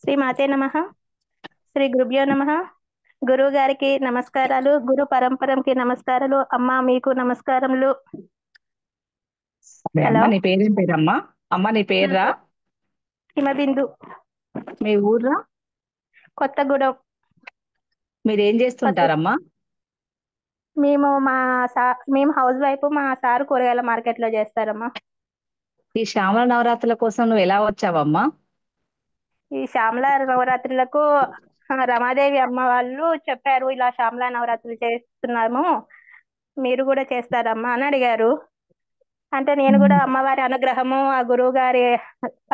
శ్రీ మాతే నమః. శ్రీ గురుభ్యో నమః. గురువు గారికి నమస్కారాలు, గురు పరంపరంకి నమస్కారాలు. అమ్మ మీకు నమస్కారములు. అదే హలో, అమ్మ, నీ పేరేం పేరమ్మా? అమ్మ, నీ నా పేర్రా? పేరు హిమబిందు, మీ ఊర్రా? కొత్తగూడెం. మీరేం కొత్త చేస్తుంటారమ్మా? మేము మా మేము హౌస్ వైఫ్. మా సారు కూరగాయల మార్కెట్ లో చేస్తారమ్మా. ఈ శ్రావణ నవరాత్రుల కోసం నువ్వు ఎలా వచ్చావమ్మా? ఈ శ్యామల నవరాత్రులకు రమాదేవి అమ్మ వాళ్ళు చెప్పారు, ఇలా శ్యామల నవరాత్రులు చేస్తున్నాము, మీరు కూడా చేస్తారమ్మా అని అడిగారు. అంటే నేను కూడా అమ్మవారి అనుగ్రహము, ఆ గురువు గారి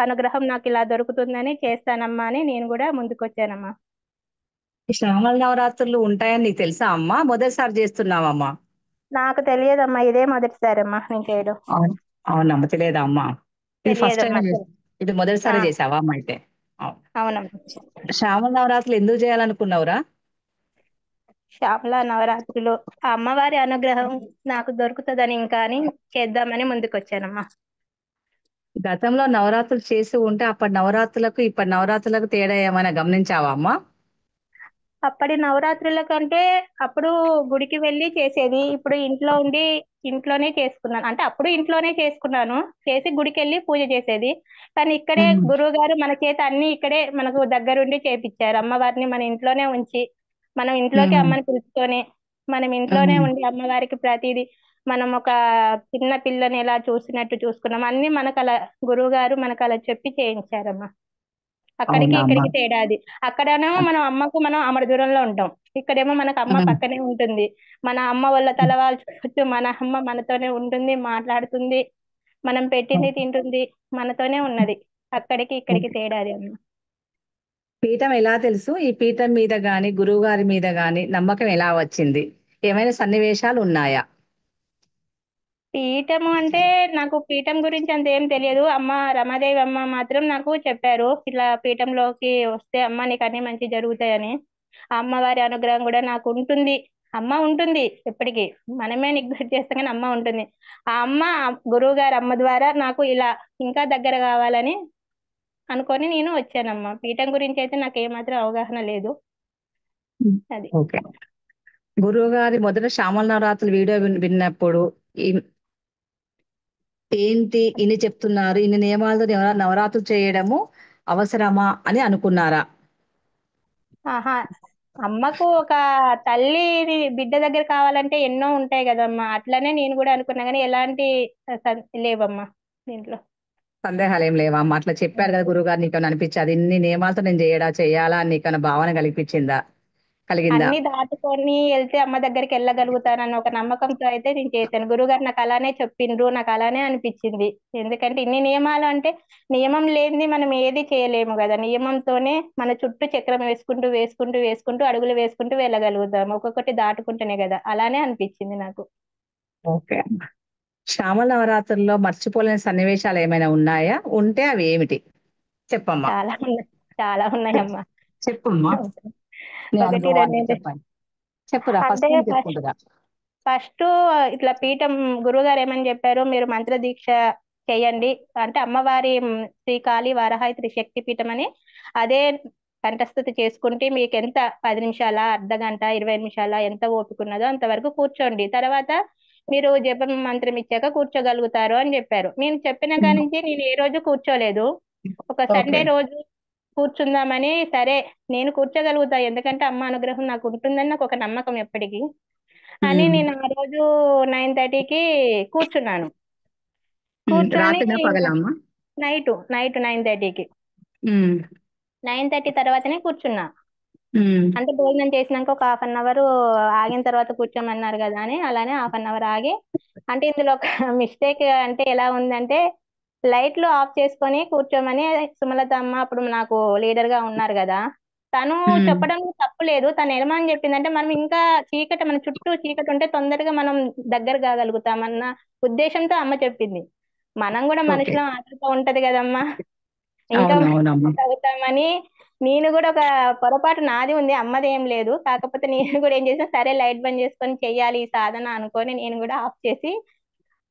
అనుగ్రహం నాకు ఇలా దొరుకుతుందని చేస్తానమ్మా అని నేను కూడా ముందుకొచ్చానమ్మా. ఈ శ్రావణ నవరాత్రులు ఉంటాయని నీకు తెలుసా అమ్మా? మొదటిసారి చేస్తున్నావమ్మా? నాకు తెలియదమ్మా, ఇదే మొదటిసారమ్మా నేను చేయడం. అవునమ్మా, తెలియదా అమ్మా? ఇది ఫస్ట్ టైం తెలియదమ్మా. ఇది ఆ, మొదటిసారి చేసావా అమ్మ అయితే? అవును. అవునమ్మా. శ్రావణ నవరాత్రులు ఎందుకు చేయాలనుకున్నావురా? శ్యామల నవరాత్రులు ఆ అమ్మవారి అనుగ్రహం నాకు దొరుకుతుందని ఇంకా అని చేద్దామని ముందుకొచ్చానమ్మా. గతంలో నవరాత్రులు చేసి ఉంటే అప్పటి నవరాత్రులకు ఇప్పటి నవరాత్రులకు తేడా ఏమైనా గమనించావా అమ్మా? అప్పటి నవరాత్రుల కంటే అప్పుడు గుడికి వెళ్ళి చేసేది, ఇప్పుడు ఇంట్లో ఉండి ఇంట్లోనే చేసుకున్నాను. అంటే అప్పుడు ఇంట్లోనే చేసుకున్నాను, చేసి గుడికి వెళ్ళి పూజ చేసేది. కానీ ఇక్కడే ఉమ్. గురువు గారు మన చేత అన్ని ఇక్కడే మనకు దగ్గరుండి చేపించారు. అమ్మవారిని మన ఇంట్లోనే ఉంచి, మనం ఇంట్లోకి ఉమ్. అమ్మని పిలుచుకొని మనం ఇంట్లోనే ఉమ్. ఉండి అమ్మవారికి ప్రతిదీ మనం ఒక చిన్న పిల్లని ఎలా చూసినట్టు చూసుకున్నాం. అన్ని మనకు అలా గురువు గారు మనకు అలా చెప్పి చేయించారమ్మా. అక్కడికి అవునా అమ్మా? ఇక్కడికి తేడా అది. అక్కడనేమో మనం అమ్మకు మనం ఆమడ దూరంలో ఉంటాం, ఇక్కడేమో మనకు అమ్మ ఉమ్. పక్కనే ఉంటుంది. మన అమ్మ వాళ్ళ తలవాల్చుకోవచ్చు, మన అమ్మ మనతోనే ఉంటుంది, మాట్లాడుతుంది, మనం పెట్టింది తింటుంది, మనతోనే ఉన్నది. అక్కడికి ఇక్కడికి తేడా అది అమ్మ. పీఠం ఎలా తెలుసు? ఈ పీఠం మీద గాని గురువు గారి మీద గాని నమ్మకం ఎలా వచ్చింది? ఏమైనా సన్నివేశాలు ఉన్నాయా? పీఠము అంటే నాకు పీఠం గురించి అంత ఏం తెలియదు. అమ్మ రమాదేవి అమ్మ మాత్రం నాకు చెప్పారు, ఇట్లా పీఠంలోకి వస్తే అమ్మ నీకు అన్ని మంచి జరుగుతాయని. ఆ అమ్మవారి అనుగ్రహం కూడా నాకు ఉంటుంది. అమ్మ ఉంటుంది ఎప్పటికీ, మనమే నెగ్లెక్ట్ చేస్తాం కానీ అమ్మ ఉంటుంది. ఆ అమ్మ, గురువు గారు అమ్మ ద్వారా నాకు ఇలా ఇంకా దగ్గర కావాలని అనుకొని నేను వచ్చానమ్మా. పీఠం గురించి అయితే నాకు ఏమాత్రం అవగాహన లేదు. అది. ఓకే. గురువు గారి మొదట శ్యామల నవరాత్రులు వీడియో విన్నప్పుడు ఈ- ఏంటి ఇన్ని చెప్తున్నారు, ఇన్ని నియమాలతో నవరాత్రులు చేయడము అవసరమా అని అనుకున్నారా? ఆహా, అమ్మకు ఒక తల్లి బిడ్డ దగ్గర కావాలంటే ఎన్నో ఉంటాయి కదమ్మా, అట్లనే నేను కూడా అనుకున్నా కానీ ఎలాంటి లేవమ్మా దీంట్లో. సందేహాలు ఏం లేవా అమ్మ? అట్లా చెప్పారు కదా గురువు గారు, నీకేమైనా అనిపించింది ఇన్ని నియమాలతో నేను చేయాలా అని నీకన్నా భావన కలిగిందా? అన్ని దాటుకొని వెళ్తే అమ్మ దగ్గరికి వెళ్ళగలుగుతానన్న ఒక నమ్మకంతో అయితే నేను చేశాను. గురుగారు నాకు అలానే చెప్పిండ్రు, నాకు అలానే అనిపించింది. ఎందుకంటే ఇన్ని నియమాలు అంటే నియమం లేనిది మనం ఏది చేయలేము కదా. నియమంతోనే మన చుట్టూ చక్రం వేసుకుంటూ వేసుకుంటూ వేసుకుంటూ అడుగులు వేసుకుంటూ వెళ్ళగలుగుతాము, ఒక్కొక్కటి దాటుకుంటేనే కదా. అలానే అనిపించింది నాకు. ఓకే. శ్యామల నవరాత్రుల్లో మర్చిపోలేని సన్నివేశాలు ఏమైనా ఉన్నాయా? ఉంటే అవి ఏమిటి చెప్పమ్మా? చాలా ఉన్నాయి, చాలా ఉన్నాయమ్మా. చెప్పమ్మా, నీ ఒకటి రెండు అనుభవాన్ని చెప్పండి. చెప్పురా, అంటే ఫస్ట్ నుంచి చెప్పుకుంటురా. ఫస్ట్ ఇట్లా పీఠం గురువుగారు ఏమని చెప్పారు, మీరు మంత్ర దీక్ష చేయండి. అంటే అమ్మవారి శ్రీ కాళీ వారాహి త్రిశక్తి పీఠం అని అదే కంఠస్థితి చేసుకుంటే మీకు ఎంత 10 నిమిషాల, అర్ధ గంట, 20 నిమిషాల ఎంత ఓపిక ఉన్నదో అంతవరకు కూర్చోండి. తర్వాత మీరు జపం మంత్రం ఇచ్చాక కూర్చోగలుగుతారు అని చెప్పారు. నేను చెప్పిన కాడి నుంచి నేను ఏ రోజు కూర్చోలేదు. ఒక ఓకే. సండే రోజు కూర్చుందామని, సరే నేను కూర్చోగలుగుతా ఎందుకంటే అమ్మ అనుగ్రహం నాకు ఉంటుందని నాకు ఒక నమ్మకం ఎప్పటికీ అని ఉమ్. నేను ఆ రోజు 9:30కి కూర్చున్నాను. కూర్చొని రాత్రినా పగలా అమ్మా? నైట్ 9:30కి, ఉమ్. 9:30 తర్వాతనే కూర్చున్నా. ఉమ్. అంటే భోజనం చేసినాక ఒక 1/2 అవర్ ఆగిన తర్వాత కూర్చోమన్నారు కదా అని అలానే 1/2 అవర్ ఆగి. అంటే ఇందులో ఒక మిస్టేక్ అంటే ఎలా ఉందంటే, లైట్లు ఆఫ్ చేసుకొని కూర్చోమని సుమలత అమ్మ అప్పుడు నాకు లీడర్ గా ఉన్నారు కదా, తను ఉమ్. చెప్పడం తప్పు లేదు. తను ఏమని చెప్పిందంటే, మనం ఇంకా చీకటి, మన చుట్టూ చీకటి ఉంటే తొందరగా మనం దగ్గర కాగలుగుతామన్న ఉద్దేశంతో అమ్మ చెప్పింది. మనం కూడా ఓకే. మనుషులం ఆతృత ఉంటది కదమ్మా, ఇంకా అవునవునమ్మా. అవుతామని. నేను కూడా ఒక పొరపాటు నాది ఉంది, అమ్మది ఏం లేదు. కాకపోతే నేను కూడా ఏం చేసిన, సరే లైట్ బంద్ చేసుకొని చెయ్యాలి ఈ సాధన అనుకొని నేను కూడా ఆఫ్ చేసి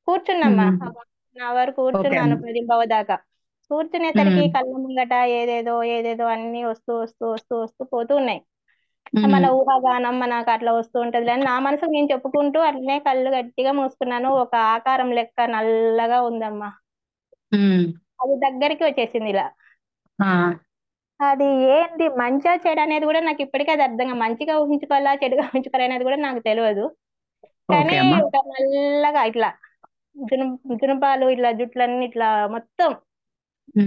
కూర్చున్నమ్మా. ఉమ్. ఒక 1 అవర్ ఓకే కూర్చున్నాను, అమ్మా. 10 దాకా. కూర్చునేసరికి ఉమ్. కళ్ళ ముంగట ఏదేదో ఏదేదో అన్ని వస్తూ వస్తూ వస్తూ వస్తూ పోతూ ఉన్నాయి. మన ఉమ్. ఊహాగానం మనకు అట్లా వస్తూ ఉంటది అని నా మనసుకు నేను చెప్పుకుంటూ అట్లనే కళ్ళు గట్టిగా మూసుకున్నాను. ఒక ఆకారం లెక్క నల్లగా ఉందమ్మా. ఉమ్. అది దగ్గరికి వచ్చేసింది ఇలా. ఆ. అది ఏంటి మంచా చెడు అనేది కూడా నాకు ఇప్పటికీ అది అర్థంగా, మంచిగా ఊహించుకోవాలా చెడుగా ఊహించుకోవాలా అనేది కూడా నాకు తెలియదు. ఓకే కానీ అమ్మా. ఒక నల్లగా ఇట్లా జునుపాలు ఇట్లా జుట్లన్నీ ఇట్లా మొత్తం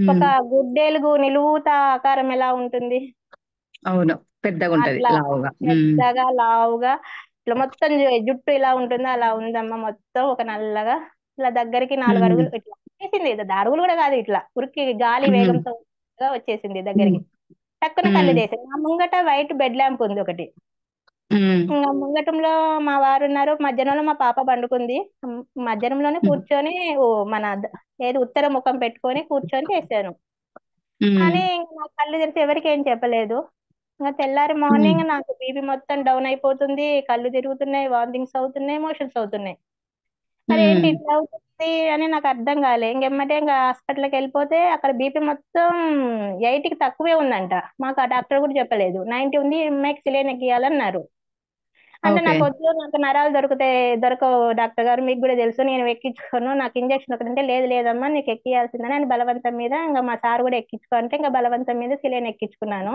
ఒక ఉమ్. గుడ్డేలుగు నిలువుత ఆకారం ఎలా ఉంటుంది అవును. పెద్దగా ఉంటది అట్లా లావుగా. ఉమ్. పెద్దగా లావుగా ఇట్లా మొత్తం జుట్టు ఇలా ఉంటుందో అలా ఉందమ్మా. మొత్తం ఒక నల్లగా ఇట్లా దగ్గరికి 4 అడుగులు ఉమ్. ఇట్లా వచ్చేసింది. ఇది అడుగులు కూడా కాదు, ఇట్లా ఉరికి గాలి ఉమ్. వేగంతో వచ్చేసింది ఉమ్. దగ్గరికి. టక్కున కళ్ళు ఉమ్. చేసింది. నా ముంగట వైట్ బెడ్ ల్యాంప్ ఉంది ఒకటి. ఉమ్. ఇంకా ముంగటంలో మా వారు ఉన్నారు, మధ్యాహ్నంలో మా పాప పండుకుంది. మధ్యాహ్నంలోనే కూర్చొని ఓ మన ఏది ఉత్తర ముఖం పెట్టుకొని కూర్చొని చేశాను. ఉమ్. అని ఇంక నా కళ్ళు తెరిచి ఎవరికి ఏం చెప్పలేదు. ఇంకా తెల్లారి ఉమ్. మార్నింగ్ నాకు బీపీ మొత్తం డౌన్ అయిపోతుంది, కళ్ళు తిరుగుతున్నాయి, వామిటింగ్స్ అవుతున్నాయి, మోషన్స్ అవుతున్నాయి. అదేంటి ఉమ్. ఇట్లా అవుతుంది అని నాకు అర్థం కాలే. ఇంకెమ్మటే ఇంకా హాస్పిటల్కి వెళ్ళిపోతే అక్కడ బీపీ మొత్తం 8కి తక్కువే ఉందంట. మాకు ఆ డాక్టర్ కూడా చెప్పలేదు. 90 ఉంది, ఎంఐకి సిలియన్ ఎక్కియాలన్నారు. అంటే ఓకే. నాకు వద్దు, నాకు నరాలు దొరకవు డాక్టర్ గారు, మీకు కూడా తెలుసు, నేను ఎక్కించుకోను, నాకు ఇంజక్షన్ ఒకటి అంటే లేదు లేదమ్మా నీకు ఎక్కియాల్సిందని అని బలవంతం మీద ఇంకా మా సార్ కూడా ఎక్కించుకో అంటే ఇంకా బలవంతం మీద సిలియన్ ఎక్కించుకున్నాను.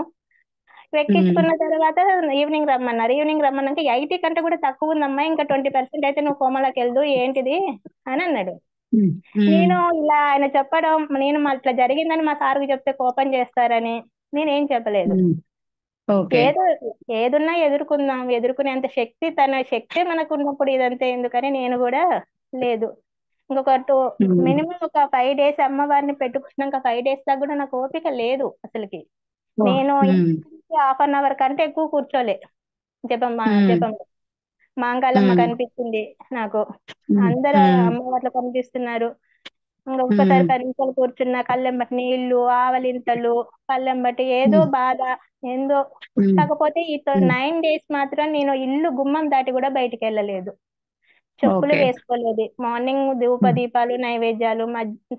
ఉమ్. ఎక్కించుకున్న తర్వాత ఈవినింగ్ రమ్మన్నారు. ఈవినింగ్ రమ్మన్నాక 80 కంటే కూడా తక్కువ ఉందమ్మా, ఇంకా 20% అయితే నువ్వు కోమలోకి వెళ్దు ఏంటిది అని అన్నాడు. ఉమ్. ఉమ్. నేను ఇలా ఆయన చెప్పడం, నేను ఇట్లా జరిగిందని మా సార్కి చెప్తే కోపం చేస్తారని నేనేం చెప్పలేదు. ఉమ్. ఓకే. ఏదో ఏదున్నా ఎదుర్కొందాం, ఎదుర్కొనేంత శక్తి, తన శక్తి మనకు ఉన్నప్పుడు ఇదంతా ఎందుకని నేను కూడా లేదు. ఇంకొక ఉమ్. మినిమం ఒక 5 డేస్ అమ్మవారిని పెట్టుకున్నాక 5 డేస్ దాకా కూడా నాకు ఓపిక లేదు అసలుకి. ఓ. నేను ఉమ్. హాఫ్ 1 అవర్ కంటే ఎక్కువ కూర్చోలే ఉమ్. జపం. మాంకాలమ్మ ఉమ్. కనిపించింది నాకు, ఉమ్. అందరూ ఉమ్. అమ్మవార్లు కనిపిస్తున్నారు. ఇంకా ఒక్కసారి ఉమ్. 10 నిమిషాలు కూర్చున్న కళ్ళెంబటి నీళ్లు, ఆవలింతలు, కళ్ళెంబటి ఏదో ఉమ్. బాధ ఏందో. ఉమ్. కాకపోతే ఈ ఉమ్. 9 డేస్ మాత్రం నేను ఇల్లు గుమ్మం దాటి కూడా బయటికి వెళ్ళలేదు, చెప్పులు ఓకే. వేసుకోలేదు. మార్నింగ్ ధూప ఉమ్. దీపాలు నైవేద్యాలు,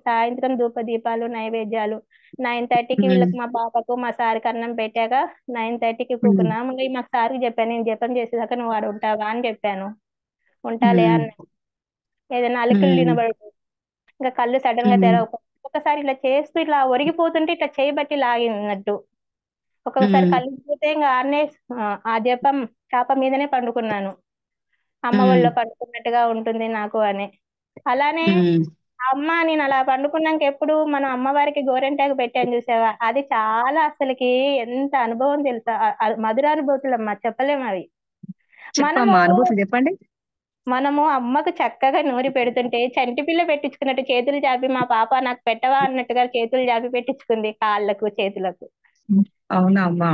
సాయంత్రం ధూప దీపాలు నైవేద్యాలు. 9:30కి ఉమ్. వీళ్ళకి మా పాపకు మా సార్కి అన్నం పెట్టాక 9:30కి ఉమ్. కూకున్నాం. ఇంకా మా సార్కి చెప్పాను, నేను జపం చేసేదాకా నువ్వు వాడు ఉంటావా అని చెప్పాను. ఉంటాలే ఉమ్. అన్న. ఏదైనా అలికిలు ఉమ్. తినబడు, ఇంకా కళ్ళు సడన్ గా ఉమ్. తెరవకు. ఒకసారి ఇట్లా చేస్తూ ఇట్లా ఒరిగిపోతుంటే ఇట్లా చేయబట్టి లాగినట్టు. ఒక్కొక్కసారి ఉమ్. కళ్ళు పోతే ఇంకా ఆడనే ఆ జపం చాప మీదనే పండుకున్నాను. అమ్మ ఉమ్. ఒళ్ళో పండుకున్నట్టుగా ఉంటుంది నాకు అని. అలానే ఉమ్. అమ్మ నేను అలా పండుకున్నాక ఎప్పుడు మనం అమ్మవారికి గోరెంటాకు పెట్టాను చూసావా, అది చాలా అసలుకి ఎంత అనుభవం తెలుసా. మధురానుభూతులు అమ్మా, చెప్పలేము అవి. మనము చెప్పమ్మా అనుభూతులు చెప్పండి. మనము అమ్మకు చక్కగా నూరి పెడుతుంటే చంటి పిల్ల పెట్టించుకున్నట్టు చేతులు చాపి మా పాప నాకు పెట్టవా అన్నట్టుగా చేతులు చాపి పెట్టించుకుంది, కాళ్ళకు చేతులకు. అవునా అమ్మా.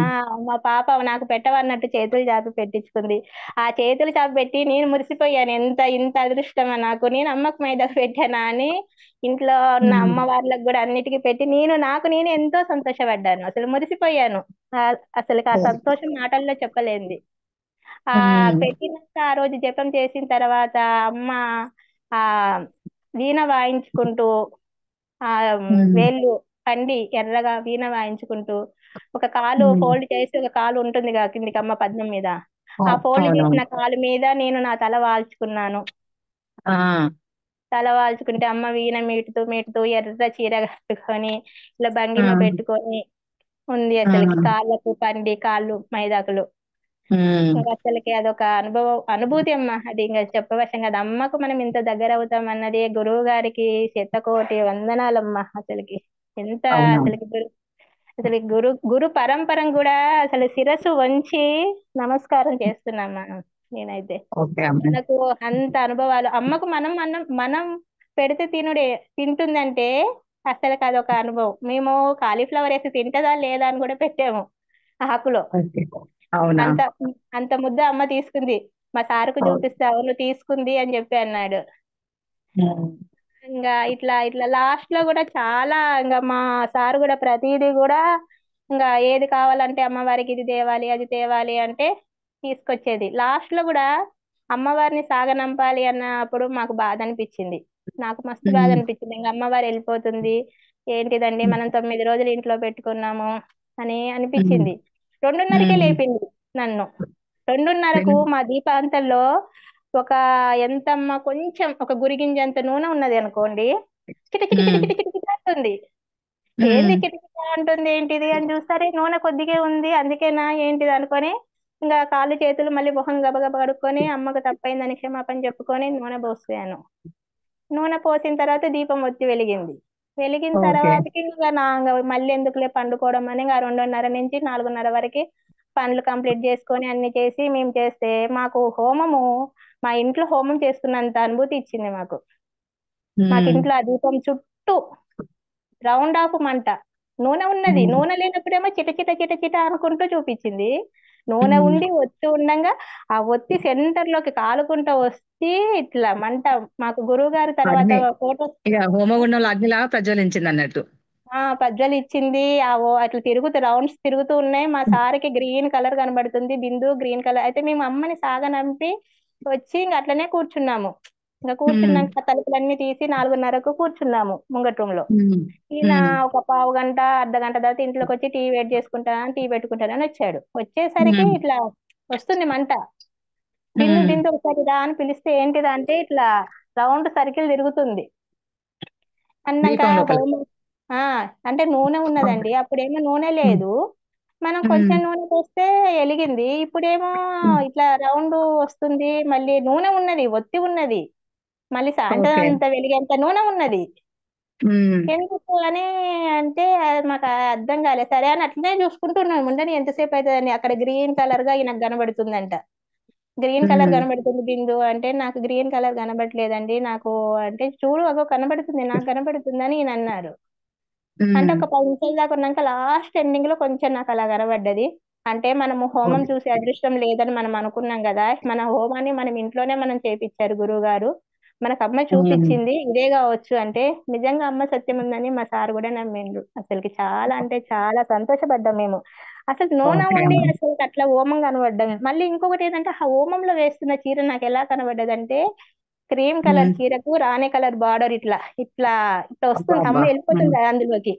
ఆ మా పాప నాకు పెట్టవన్నట్టు చేతులు చాపి పెట్టించుకుంది. ఆ చేతులు చాపి పెట్టి నేను మురిసిపోయాను, ఇంత అదృష్టమా నాకు, నేను అమ్మకు మైదాకు పెట్టానా అని. ఇంట్లో ఉన్న ఉమ్. అమ్మ వాళ్ళకి కూడా అన్నిటికీ పెట్టి నేను ఎంతో సంతోషపడ్డాను, అసలు మురిసిపోయాను. ఆ, అసలు ఆ సంతోషం మాటల్లో చెప్పలేంది. ఆ ఉమ్. పెట్టినాక ఆ రోజు జపం చేసిన తర్వాత అమ్మ ఆ వీణ వాయించుకుంటూ, ఆ ఉమ్. వేళ్ళు పండి ఎర్రగా వీణ వాయించుకుంటూ, ఒక కాలు ఉమ్. ఫోల్డ్ చేసి ఒక కాలు ఉంటుందిగా కిందికి అమ్మ పద్మం మీద, ఆ అవు- ఫోల్డ్ చేసిన అవునవును. కాలు మీద నేను నా తల వాల్చుకున్నాను. ఆ. తల వాల్చుకుంటే అమ్మ వీణ మీటుతూ మీటుతూ ఎర్ర చీర కట్టుకొని ఇలా ఆ. భంగిమ పెట్టుకొని ఉంది. ఆ. అసలుకి కాళ్ళకు పండి కాళ్ళు మైదాకులు. ఉమ్. ఇంకా అసలుకి అదొక అనుభూతి అమ్మా, అది ఇంకా చెప్పవశం కదా. అమ్మకు మనం ఇంత దగ్గర అవుతాం అన్నది గురువు గారికి శతకోటి వందనాలమ్మా అసలుకి. ఎంత అవునవును. అసలుకి అసలు గురు పరంపరం కూడా అసలు శిరస్సు వంచి నమస్కారం చేస్తున్నామ్మా నేనైతే. ఓకే అమ్మ. మనకు అంత అనుభవాలు అమ్మకు మనం పెడితే తింటుందంటే అసలు అదొక అనుభవం. మేము కాలీఫ్లవర్ వేసి తింటదా లేదా అని కూడా పెట్టాము ఆకులో. ఓకే. అవునా. అంత అంత ముద్ద అమ్మ తీసుకుంది. మా సారుకు ఓ- చూపిస్తే అవును తీసుకుంది అని చెప్పి అన్నాడు. ఉమ్. ఇంకా ఇట్లా ఇట్లా లాస్ట్ లో కూడా చాలా ఇంకా మా సార్ కూడా ప్రతిదీ కూడా ఇంకా ఏది కావాలంటే అమ్మవారికి ఇది తేవాలి అది తేవాలి అంటే తీసుకొచ్చేది. లాస్ట్ లో కూడా అమ్మవారిని సాగనంపాలి అన్నప్పుడు మాకు బాధ అనిపించింది. నాకు మస్తు బాధ ఉమ్, అనిపించింది. ఇంకా అమ్మవారు వెళ్ళిపోతుంది, ఏంటిదండి మనం 9 రోజులు ఇంట్లో పెట్టుకున్నాము అని ఉమ్, అనిపించింది. 2:30కే ఉమ్. లేపింది నన్ను. 2:30కు రెండు- మా దీపాంతంలో ఒక ఎంతమ్మా కొంచెం ఒక గురిగింజంత నూనె ఉన్నది అనుకోండి, కిటకిట ఉమ్, కిటకిట కిటకిట అంటుంది. ఏంది ఉమ్, కిటకిట అంటుంది ఏంటిది అని చూస్తారే నూనె కొద్దిగే ఉంది అందుకేనా ఏంటిది అనుకొని ఇంకా కాళ్ళు చేతులు మళ్ళీ మొహం గబగబ కడుక్కొని అమ్మకు తప్పైందని క్షమాపణ చెప్పుకొని నూనె పోసాను. నూనె పోసిన తర్వాత దీపం ఒత్తి వెలిగింది. వెలిగిన ఓకే. తర్వాతకి ఇంకా మళ్ళీ ఎందుకులే పండుకోవడం అని ఇంకా 2:30 నుంచి 4:30 వరకు పనులు కంప్లీట్ చేసుకొని అన్ని చేసి మేము చేస్తే మాకు హోమము మా ఇంట్లో హోమం చేసుకున్నంత అనుభూతి ఇచ్చింది మాకు. మాకు ఉమ్, ఇంట్లో ఆ దీపం చుట్టూ రౌండ్ ఆఫ్ మంట. నూనె ఉన్నది, ఉమ్, నూనె లేనప్పుడేమో చిట చిట చిట చిట అనుకుంటూ చూపించింది. నూనె ఉమ్. ఉండి ఒత్తి ఉండంగా ఆ ఒత్తి సెంటర్ లోకి కాలుకుంటూ వస్తే ఇట్లా మంట. మాకు గురువు గారు తర్వాత అగ్ని ఫోటో ఇక హోమగుండంలో అగ్నిలాగా ప్రజ్వలించింది అన్నట్టు. పజ్జలు ఇచ్చింది. అట్లా తిరుగుతూ రౌండ్స్ తిరుగుతూ ఉన్నాయి. మా సార్కి గ్రీన్ కలర్ కనబడుతుంది, బిందు గ్రీన్ కలర్. అయితే మేము అమ్మని సాగనంపి వచ్చి ఇంక అట్లనే కూర్చున్నాము. ఇంకా ఉమ్, కూర్చున్నాక తలుపులన్నీ తీసి 4:30కు కూర్చున్నాము ముంగట రూమ్ లో. ఉమ్, ఈయన ఉమ్, ఒక పావు గంట అర్ధ గంట తర్వాత ఇంట్లోకి వచ్చి టీ వెయిట్ చేసుకుంటాను టీ పెట్టుకుంటానని వచ్చాడు. వచ్చేసరికి ఉమ్, ఇట్లా వస్తుంది మంట. బిందు ఉమ్. బిందు ఒకసారి రా అని పిలిస్తే ఏంటిదా అంటే ఇట్లా రౌండ్ సర్కిల్ తిరుగుతుంది అన్నాక దీపం లోపల. హోమం. ఆ అంటే నూనె ఉన్నదండి, ఓకే. అప్పుడేమో నూనె ఉమ్, లేదు. మనం కొంచెం ఉమ్, నూనె పోస్తే ఎలిగింది. ఇప్పుడేమో ఉమ్. ఇట్లా రౌండ్ వస్తుంది, మళ్ళీ నూనె ఉన్నది, ఒత్తి ఉన్నది, మళ్ళీ సాయంత్రం ఓకే. అంత వెలిగేంత నూనె ఉన్నది. ఉమ్, ఎందుకు అని అంటే అది మాకు అర్థం కాలేదు. సరే అని అట్లనే చూసుకుంటున్నాం ఉండని ఎంతసేపు అవుతుందని. అక్కడ గ్రీన్ కలర్ గా ఈయనకు కనబడుతుందంట. గ్రీన్ కలర్ ఉమ్, కనబడుతుంది బిందు అంటే నాకు గ్రీన్ కలర్ కనబడట్లేదండి నాకు. అంటే చూడు అగో కనబడుతుంది నాకు కనబడుతుంది అని ఈయన అన్నారు. అంటే ఉమ్. ఒక 10 నిమిషాల దాకా ఉన్నాక లాస్ట్ ఎండింగ్ లో కొంచెం నాకు అలా కనబడ్డది. అంటే మనము హోమం ఓకే. చూసే అదృష్టం లేదని మనం అనుకున్నాం కదా, మన హోమాన్ని మనం ఇంట్లోనే మనం చేపించారు గురువు గారు. మనకు అమ్మ ఉమ్, చూపించింది ఇదే కావచ్చు అంటే నిజంగా అమ్మ సత్యం ఉందని మా సార్ కూడా నమ్మిండు. అసలుకి చాలా అంటే చాలా సంతోషపడ్డాం మేము. అసలు నూనె ఓకే ఉండి అమ్మా. అసలు అట్లా హోమం కనబడ్డం. మళ్ళీ ఇంకొకటి ఏంటంటే ఆ హోమంలో వేస్తున్న చీర నాకు ఎలా కనబడ్డదంటే క్రీమ్ కలర్ ఉమ్. చీరకు రాణి కలర్ బార్డర్ ఇట్లా ఇట్లా ఇట్లా అబ్బా వస్తుంది. అమ్మ అబ్బా. ఉమ్. వెళ్ళిపోతుంది అందులోకి.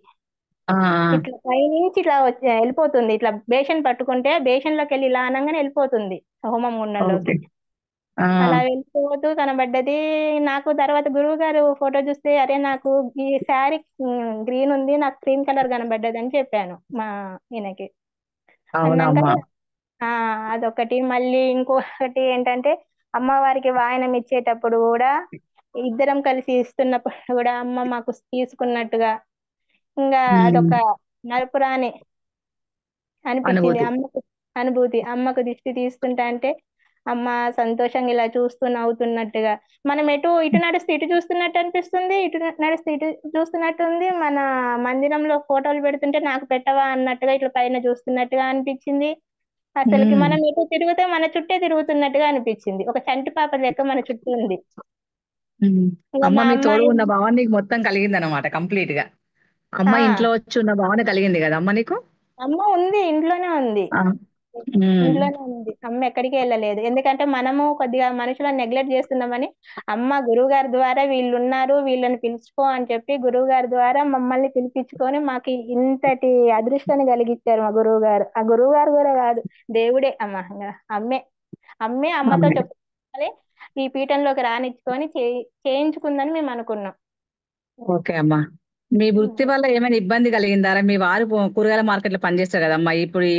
ఆ, ఆ. ఇట్లా పైనుంచి ఇట్లా వెళ్ళిపోతుంది. ఇట్లా బేషన్ పట్టుకుంటే బేషన్ లోకి వెళ్ళి ఇలా అనగానే వెళ్ళిపోతుంది హోమం ఓకే. గుండంలోకి. ఆ. అలా వెళ్ళిపోతూ కనబడ్డది. నాకు తర్వాత గురువు గారు ఫోటో చూస్తే అరే నాకు ఈ శారీ గ్రీన్ ఉంది నాకు క్రీమ్ కలర్ కనబడ్డది అని చెప్పాను మా ఈయనకి. అన్నాక అవునమ్మా. ఆ అదొకటి. మళ్ళీ ఇంకొకటి ఏంటంటే అమ్మవారికి వాయనం ఇచ్చేటప్పుడు కూడా ఇద్దరం కలిసి ఇస్తున్నప్పుడు కూడా అమ్మ మాకు తీసుకున్నట్టుగా ఇంకా ఉమ్. అదొక మరపురాని అనిపించింది అనుభూతి. అమ్మకు. అనుభూతి అమ్మకు దిష్టి తీస్తుంటా అంటే అమ్మ సంతోషంగా ఇలా చూస్తూ నవ్వుతున్నట్టుగా. మనం ఇటు నడిస్తే ఇటు చూస్తున్నట్టు అనిపిస్తుంది, ఇటు నడిస్తే ఇటు చూస్తున్నట్టు ఉంది. మన మందిరంలో ఫోటోలు పెడుతుంటే నాకు పెట్టవా అన్నట్టుగా ఇట్లా పైన చూస్తున్నట్టుగా అనిపించింది. అసలుకి ఉమ్, మనం ఎటు తిరిగితే మన చుట్టే తిరుగుతున్నట్టుగా అనిపించింది. ఒక చంటి పాప లెక్క మన చుట్టూ ఉంది. ఉమ్. ఇంకా అమ్మ మా మీ తోడు అమ్మాయి ఉన్న భావన నీకు మొత్తం కలిగింది అనమాట కంప్లీట్ గా. అమ్మ ఆ ఇంట్లో వచ్చి ఉన్న భావన కలిగింది కదా అమ్మ నీకు. అమ్మ ఉంది, ఇంట్లోనే ఉంది. ఆ. ఉమ్, ఇంట్లోనే ఉంది, అమ్మ ఎక్కడికి వెళ్ళలేదు. ఎందుకంటే మనము కొద్దిగా మనుషులను నెగ్లెక్ట్ చేస్తున్నామని అమ్మ గురువు గారి ద్వారా వీళ్ళు ఉన్నారు వీళ్ళని పిలుచుకో అని చెప్పి గురువు గారి ద్వారా మమ్మల్ని పిలిపించుకొని మాకు ఇంతటి అదృష్టాన్ని కలిగించారు మా గురువు గారు. ఆ గురువు గారు కూడా కాదు, దేవుడే అమ్మ. ఇంకా అమ్మే. అమ్మే అమ్మతో అమ్మే. చెప్పుకోవాలి ఈ పీఠంలోకి రానిచ్చుకొని చేయించుకుందని మేము అనుకున్నాం. ఓకే అమ్మా. మీ వృత్తి వల్ల ఏమైనా ఇబ్బంది కలిగిందారా? మీ వారు కూరగాయల మార్కెట్ లో పనిచేస్తారు కదమ్మా. ఇప్పుడు ఈ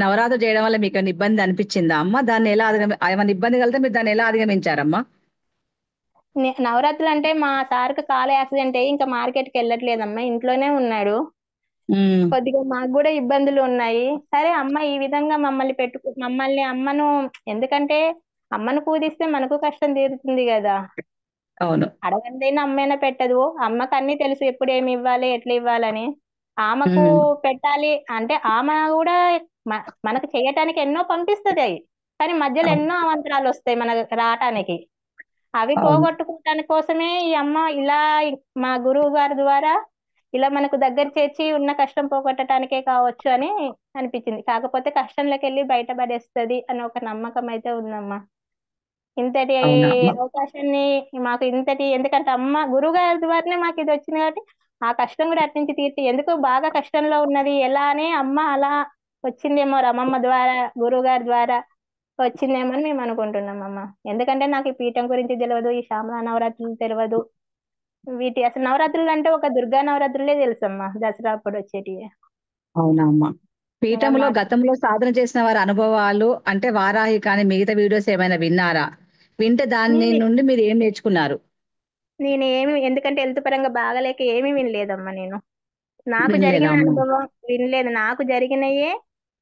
నవరాత్రి చేయడం వల్ల మీకు ఏమైనా ఇబ్బంది అనిపించిందా అమ్మా? దాన్ని ఎలా ఏమైనా ఇబ్బంది కలిగితే మీరు దాన్ని ఎలా అధిగమించారమ్మా? నవరాత్రులు అంటే మా సార్కి కాలు యాక్సిడెంట్ అయ్యి ఇంకా మార్కెట్కి వెళ్ళట్లేదమ్మా, ఇంట్లోనే ఉన్నాడు. ఉమ్, కొద్దిగా మాకు కూడా ఇబ్బందులు ఉన్నాయి. సరే అమ్మ ఈ విధంగా మమ్మల్ని అమ్మను ఎందుకంటే అమ్మను పూజిస్తే మనకు కష్టం తీరుతుంది కదా. అవును. అడగందైనా అమ్మైనా పెట్టదు. అమ్మకు అన్ని తెలుసు ఎప్పుడు ఏమి ఇవ్వాలి ఎట్లా ఇవ్వాలని. ఆమెకు ఉమ్, పెట్టాలి అంటే ఆమె కూడా మనకు చేయటానికి ఎన్నో పంపిస్తుంది అవి, కానీ మధ్యలో అవును. ఎన్నో అవాంతరాలు వస్తాయి మనకు రావటానికి. అవి అవును. పోగొట్టుకోవటానికి కోసమే ఈ అమ్మ ఇలా మా గురువు గారి ద్వారా ఇలా మనకు దగ్గర చేర్చి ఉన్న కష్టం పోగొట్టడానికే కావచ్చు అని అనిపించింది. కాకపోతే కష్టంలోకి వెళ్ళి బయటపడేస్తది అని ఒక నమ్మకం అయితే ఉందమ్మా. ఇంతటి అవునా అమ్మ? అవకాశాన్ని మాకు ఇంతటి, ఎందుకంటే అమ్మ గురువు గారి ద్వారానే మాకు ఇది వచ్చింది కాబట్టి ఆ కష్టం కూడా అటు నుంచి తీర్చి, ఎందుకు బాగా కష్టంలో ఉన్నది ఎలా అని అమ్మ అలా వచ్చిందేమో రమమ్మ ద్వారా, గురువు గారి ద్వారా వచ్చిందేమో అని మేము అనుకుంటున్నాం అమ్మ. ఎందుకంటే నాకు ఈ పీఠం గురించి తెలియదు, ఈ శ్యామల నవరాత్రులు తెలియదు. వీటి అసలు నవరాత్రులు అంటే ఒక దుర్గా నవరాత్రులే తెలుసమ్మా, దసరా అప్పుడు వచ్చేటివి. అవునా అమ్మ? ఇంకా పీఠంలో మాకు గతంలో సాధన చేసిన వారి అనుభవాలు అంటే వారాహి కానీ మిగతా వీడియోస్ ఏమైనా విన్నారా? వింటే దాని నేను నుండి మీరు ఏం నేర్చుకున్నారు? నేను ఏమి, ఎందుకంటే హెల్త్ పరంగా బాగలేక ఏమీ వినలేదమ్మా నేను. నాకు వినలేదా జరిగిన అమ్మ? అనుభవం వినలేదు, నాకు జరిగినయే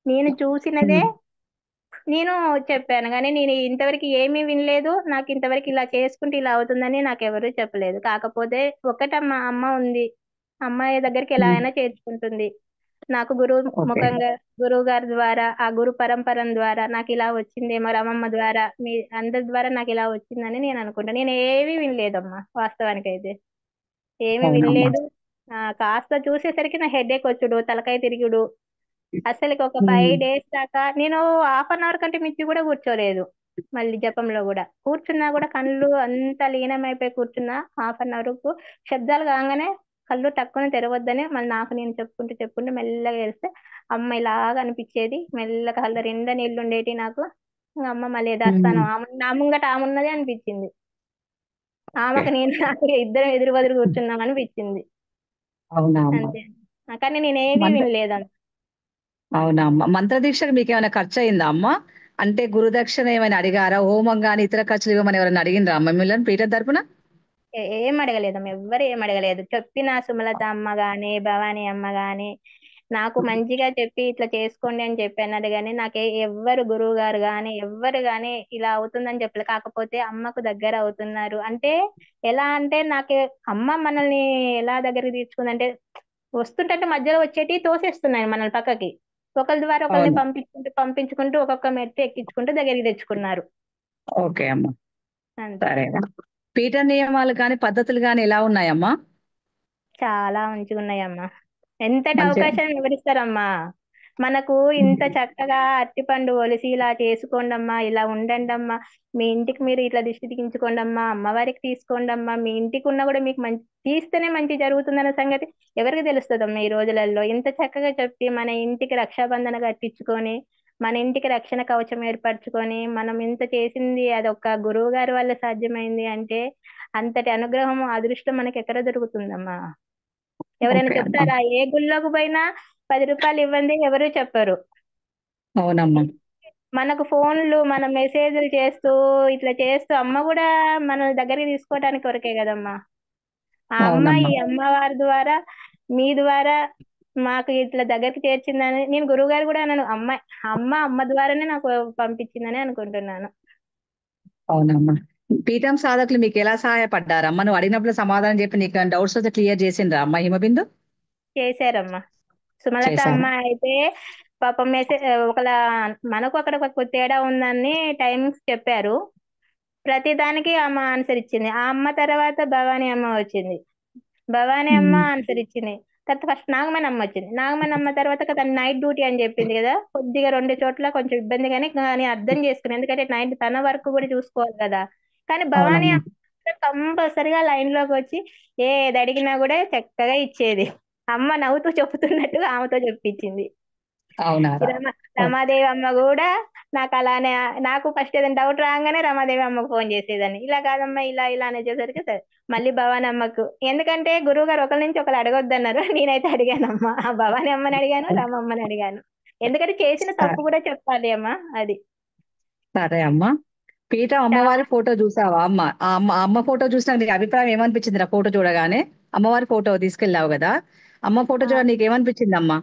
నేను చూసినదే ఉమ్. నేను చెప్పాను. కానీ నేను ఇంతవరకు ఏమీ వినలేదు, నాకు ఇంతవరకు ఇలా చేసుకుంటే ఇలా అవుతుందని నాకు ఎవరు చెప్పలేదు. కాకపోతే ఒకటమ్మా, అమ్మ ఉంది, అమ్మాయి దగ్గరికి ఎలా ఉమ్. అయినా చేర్చుకుంటుంది. నాకు గురువు ఓకే. ముఖంగా, గురువు గారి ద్వారా, ఆ గురు పరంపరం ద్వారా నాకు ఇలా వచ్చిందేమో, రమమ్మ ద్వారా, మీ అందరి ద్వారా నాకు ఇలా వచ్చిందని నేను అనుకుంటా. నేను ఏమీ వినలేదమ్మా వాస్తవానికి అయితే, ఏమీ అవునమ్మా. వినలేదు. కాస్త చూసేసరికి నా హెడేక్ వచ్చుడు, తలకాయ తిరుగుడు, అసలుకి ఒక ఉమ్. 5 days దాకా నేను ½ కంటే మించి కూడా కూర్చోలేదు. మళ్ళీ జపంలో కూడా కూర్చున్నా కూడా కళ్ళు అంత లీనమైపోయి కూర్చున్నా. హాఫ్ కు శబ్దాలు కాగానే కళ్ళు టక్కున తెరవద్దని మళ్ళీ నాకు నేను చెప్పుకుంటూ మెల్లగా వెళ్తే అమ్మ ఇలాగ అనిపించేది. మెల్లగా కళ్ళ నిండా నీళ్లు ఉండేటి నాకు. ఇంక అమ్మ మళ్ళీ ఉమ్. యథాస్థానం ఆమె నా ముంగట ఆమె ఉన్నదే అనిపించింది. ఓకే. ఆమెకు నేను నాకు ఇద్దరం ఎదురు బదురు కూర్చున్నాం అనిపించింది. అవునా అమ్మ? అంతే. కానీ నేను ఏది మంత్ర వినలేదంట. అవునా అమ్మ? మంత్రదీక్షకు మీకేమైనా ఖర్చు అయిందా అమ్మ? అంటే గురుదక్షిణ ఏమైనా అడిగారా? హోమం గాని ఇతర ఖర్చులు ఇవ్వమని ఎవరైనా అడిగిండ్రా అమ్మ మిమ్మల్ని పీఠం తరపున? ఏం అడగలేదమ్మ, ఎవ్వరు ఏం అడగలేదు. చెప్పిన సుమలత అమ్మ గాని, భవానీ అమ్మ గాని నాకు మంచిగా చెప్పి ఇట్లా చేసుకోండి అని చెప్పి అన్నది. కానీ నాకు ఎవ్వరు గురువు గారు గాని ఎవ్వరు గాని ఇలా అవుతుందని చెప్పలేదు. కాకపోతే అమ్మకు దగ్గర అవుతున్నారు అంటే ఎలా అంటే నాకు అమ్మ మనల్ని ఎలా దగ్గరికి తీర్చుకుందంటే, వస్తుంటే మధ్యలో వచ్చేటి తోసేస్తున్నాయి మనల్ని పక్కకి. ఒకరి ద్వారా ఒకరిని అవును. పంపించుకుంటూ ఒక్కొక్క మెట్టు ఎక్కించుకుంటూ దగ్గరికి తెచ్చుకున్నారు. ఓకే అమ్మ. అంతే. సరేనా? పీఠ నియమాలు గాని, పద్ధతులు గాని ఎలా ఉన్నాయమ్మా? చాలా మంచిగా ఉన్నాయమ్మా. ఎంతటి మంచిగా. అవకాశం వివరిస్తారమ్మా. మనకు ఇంత చక్కగా అరటిపండు ఒలిసి ఇలా చేసుకోండమ్మా, ఇలా ఉండండమ్మా, మీ ఇంటికి మీరు ఇట్లా దిష్టి తీయించుకోండమ్మా, అమ్మవారికి తీసుకోండమ్మా, మీ ఇంటికి ఉన్నా కూడా మీకు మంచి తీస్తేనే మంచి జరుగుతుందన్న సంగతి ఎవరికి తెలుస్తుందమ్మా ఈ రోజులలో. ఇంత చక్కగా చెప్పి మన ఇంటికి రక్షాబంధన కట్టించుకొని, మన ఇంటికి రక్షణ కవచం ఏర్పరచుకొని మనం ఇంత చేసింది అది ఒక గురువు గారి వల్ల సాధ్యమైంది అంటే అంతటి అనుగ్రహం, అదృష్టం మనకి ఎక్కడ దొరుకుతుందమ్మా. ఎవరైనా ఓకే అమ్మా. చెప్తారా? ఏ గుళ్ళోకి పోయినా 10 రూపాయలు ఇవ్వండి ఎవరు చెప్పరు. అవునమ్మా. మనకు ఫోన్లు, మన మెసేజ్లు చేస్తూ ఇట్లా చేస్తూ అమ్మ కూడా మన దగ్గరికి తీసుకోవడానికి కొరకే కదమ్మా. ఆ అమ్మ అవునమ్మా. ఈ అమ్మవారి ద్వారా, మీ ద్వారా మాకు ఇట్లా దగ్గరికి చేర్చిందని నేను గురువు గారు కూడా అన్నాను. అమ్మ ద్వారానే నాకు పంపించిందని అనుకుంటున్నాను. అవునమ్మా. పీఠం సాధకులు మీకు ఎలా సహాయపడ్డారమ్మా? నువ్వు అడిగినప్పుడు సమాధానం చెప్పి నీకు డౌట్స్ వస్తే క్లియర్ చేసిండ్రా అమ్మా హిమబిందు? చేశారమ్మా. సుమలత అమ్మ చేశారా? అయితే పాపం మెసేజ్ ఒకలా మనకు అక్కడ ఒక తేడా ఉందని టైమింగ్స్ చెప్పారు. ప్రతి దానికి అమ్మ ఆన్సర్ ఇచ్చింది. ఆ అమ్మ తర్వాత భవానీ అమ్మ వచ్చింది. భవానీ అమ్మ ఉమ్. ఆన్సర్ ఇచ్చింది. తర్వాత ఫస్ట్ నాగమణి అమ్మ వచ్చింది. నాగమణి అమ్మ తర్వాత తన నైట్ డ్యూటీ అని చెప్పింది కదా, కొద్దిగా 2 చోట్ల కొంచెం ఇబ్బంది కానీ కానీ అర్థం చేసుకుని, ఎందుకంటే నైట్ తన వర్క్ కూడా చూసుకోవాలి కదా. కానీ భవానీ అవునమ్మా. అమ్మ కంపల్సరిగా లైన్ లోకి వచ్చి ఏది అడిగినా కూడా చక్కగా ఇచ్చేది. అమ్మ నవ్వుతూ చెబుతున్నట్టుగా ఆమెతో చెప్పించింది. ఈ అవునారా? రమాదేవి అమ్మ కూడా నాకు అలానే, నాకు ఫస్ట్ ఏదైనా డౌట్ రాగానే రమాదేవి అమ్మకు ఫోన్ చేసేదాన్ని. ఇలా కాదమ్మా ఇలా ఇలా అనేసరికి సరే మళ్ళీ భవానీ అమ్మకు, ఎందుకంటే గురువు గారు ఒకరి నుంచి ఒకరు అడగొద్దన్నారు. నేనైతే అడిగానమ్మా, ఆ భవానీ అమ్మని అడిగాను, రమమ్మని అడిగాను. ఎందుకంటే చేసిన తప్పు స- కూడా చెప్పాలి అమ్మా అది. సరే అమ్మా. పీఠం చాలా అమ్మవారి ఫోటో చూసావా అమ్మ? ఆ అమ్మ ఫోటో చూసినాక నీకు అభిప్రాయం ఏమనిపించింది? ఆ ఫోటో చూడగానే అమ్మవారి ఫోటో తీసుకెళ్ళావు కదా, అమ్మ ఫోటో ఆ, చూడ నీకు ఏమనిపించింది అమ్మా?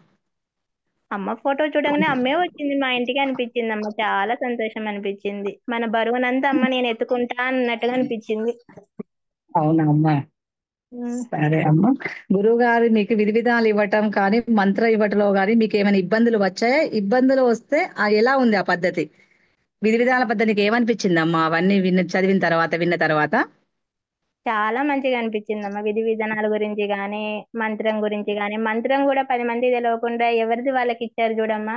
అమ్మ ఫోటో చూడగానే అమ్మే వచ్చింది మా ఇంటికి అనిపించింది అమ్మ. చాలా సంతోషం అనిపించింది. మన బరువునంతా అమ్మ నేను ఎత్తుకుంటా అన్నట్టుగా అనిపించింది. అవునా అమ్మా? ఉమ్. సరే అమ్మా. గురువు గారు మీకు విధి విధాలు ఇవ్వటం కానీ మంత్రం ఇవ్వటంలో కానీ మీకు ఏమైనా ఇబ్బందులు వచ్చాయా? ఇబ్బందులు వస్తే ఎలా ఉంది ఆ పద్ధతి? విధి విధానాల పద్ధతి నీకు ఏమనిపించిందమ్మా అవన్నీ విన్న తర్వాత? చాలా మంచిగా అనిపించిందమ్మా. విధి విధానాల గురించి గాని, మంత్రం గురించి గాని, మంత్రం కూడా 10 మంది తెలవకుండా ఎవరిది వాళ్ళకి ఇచ్చారు చూడమ్మా.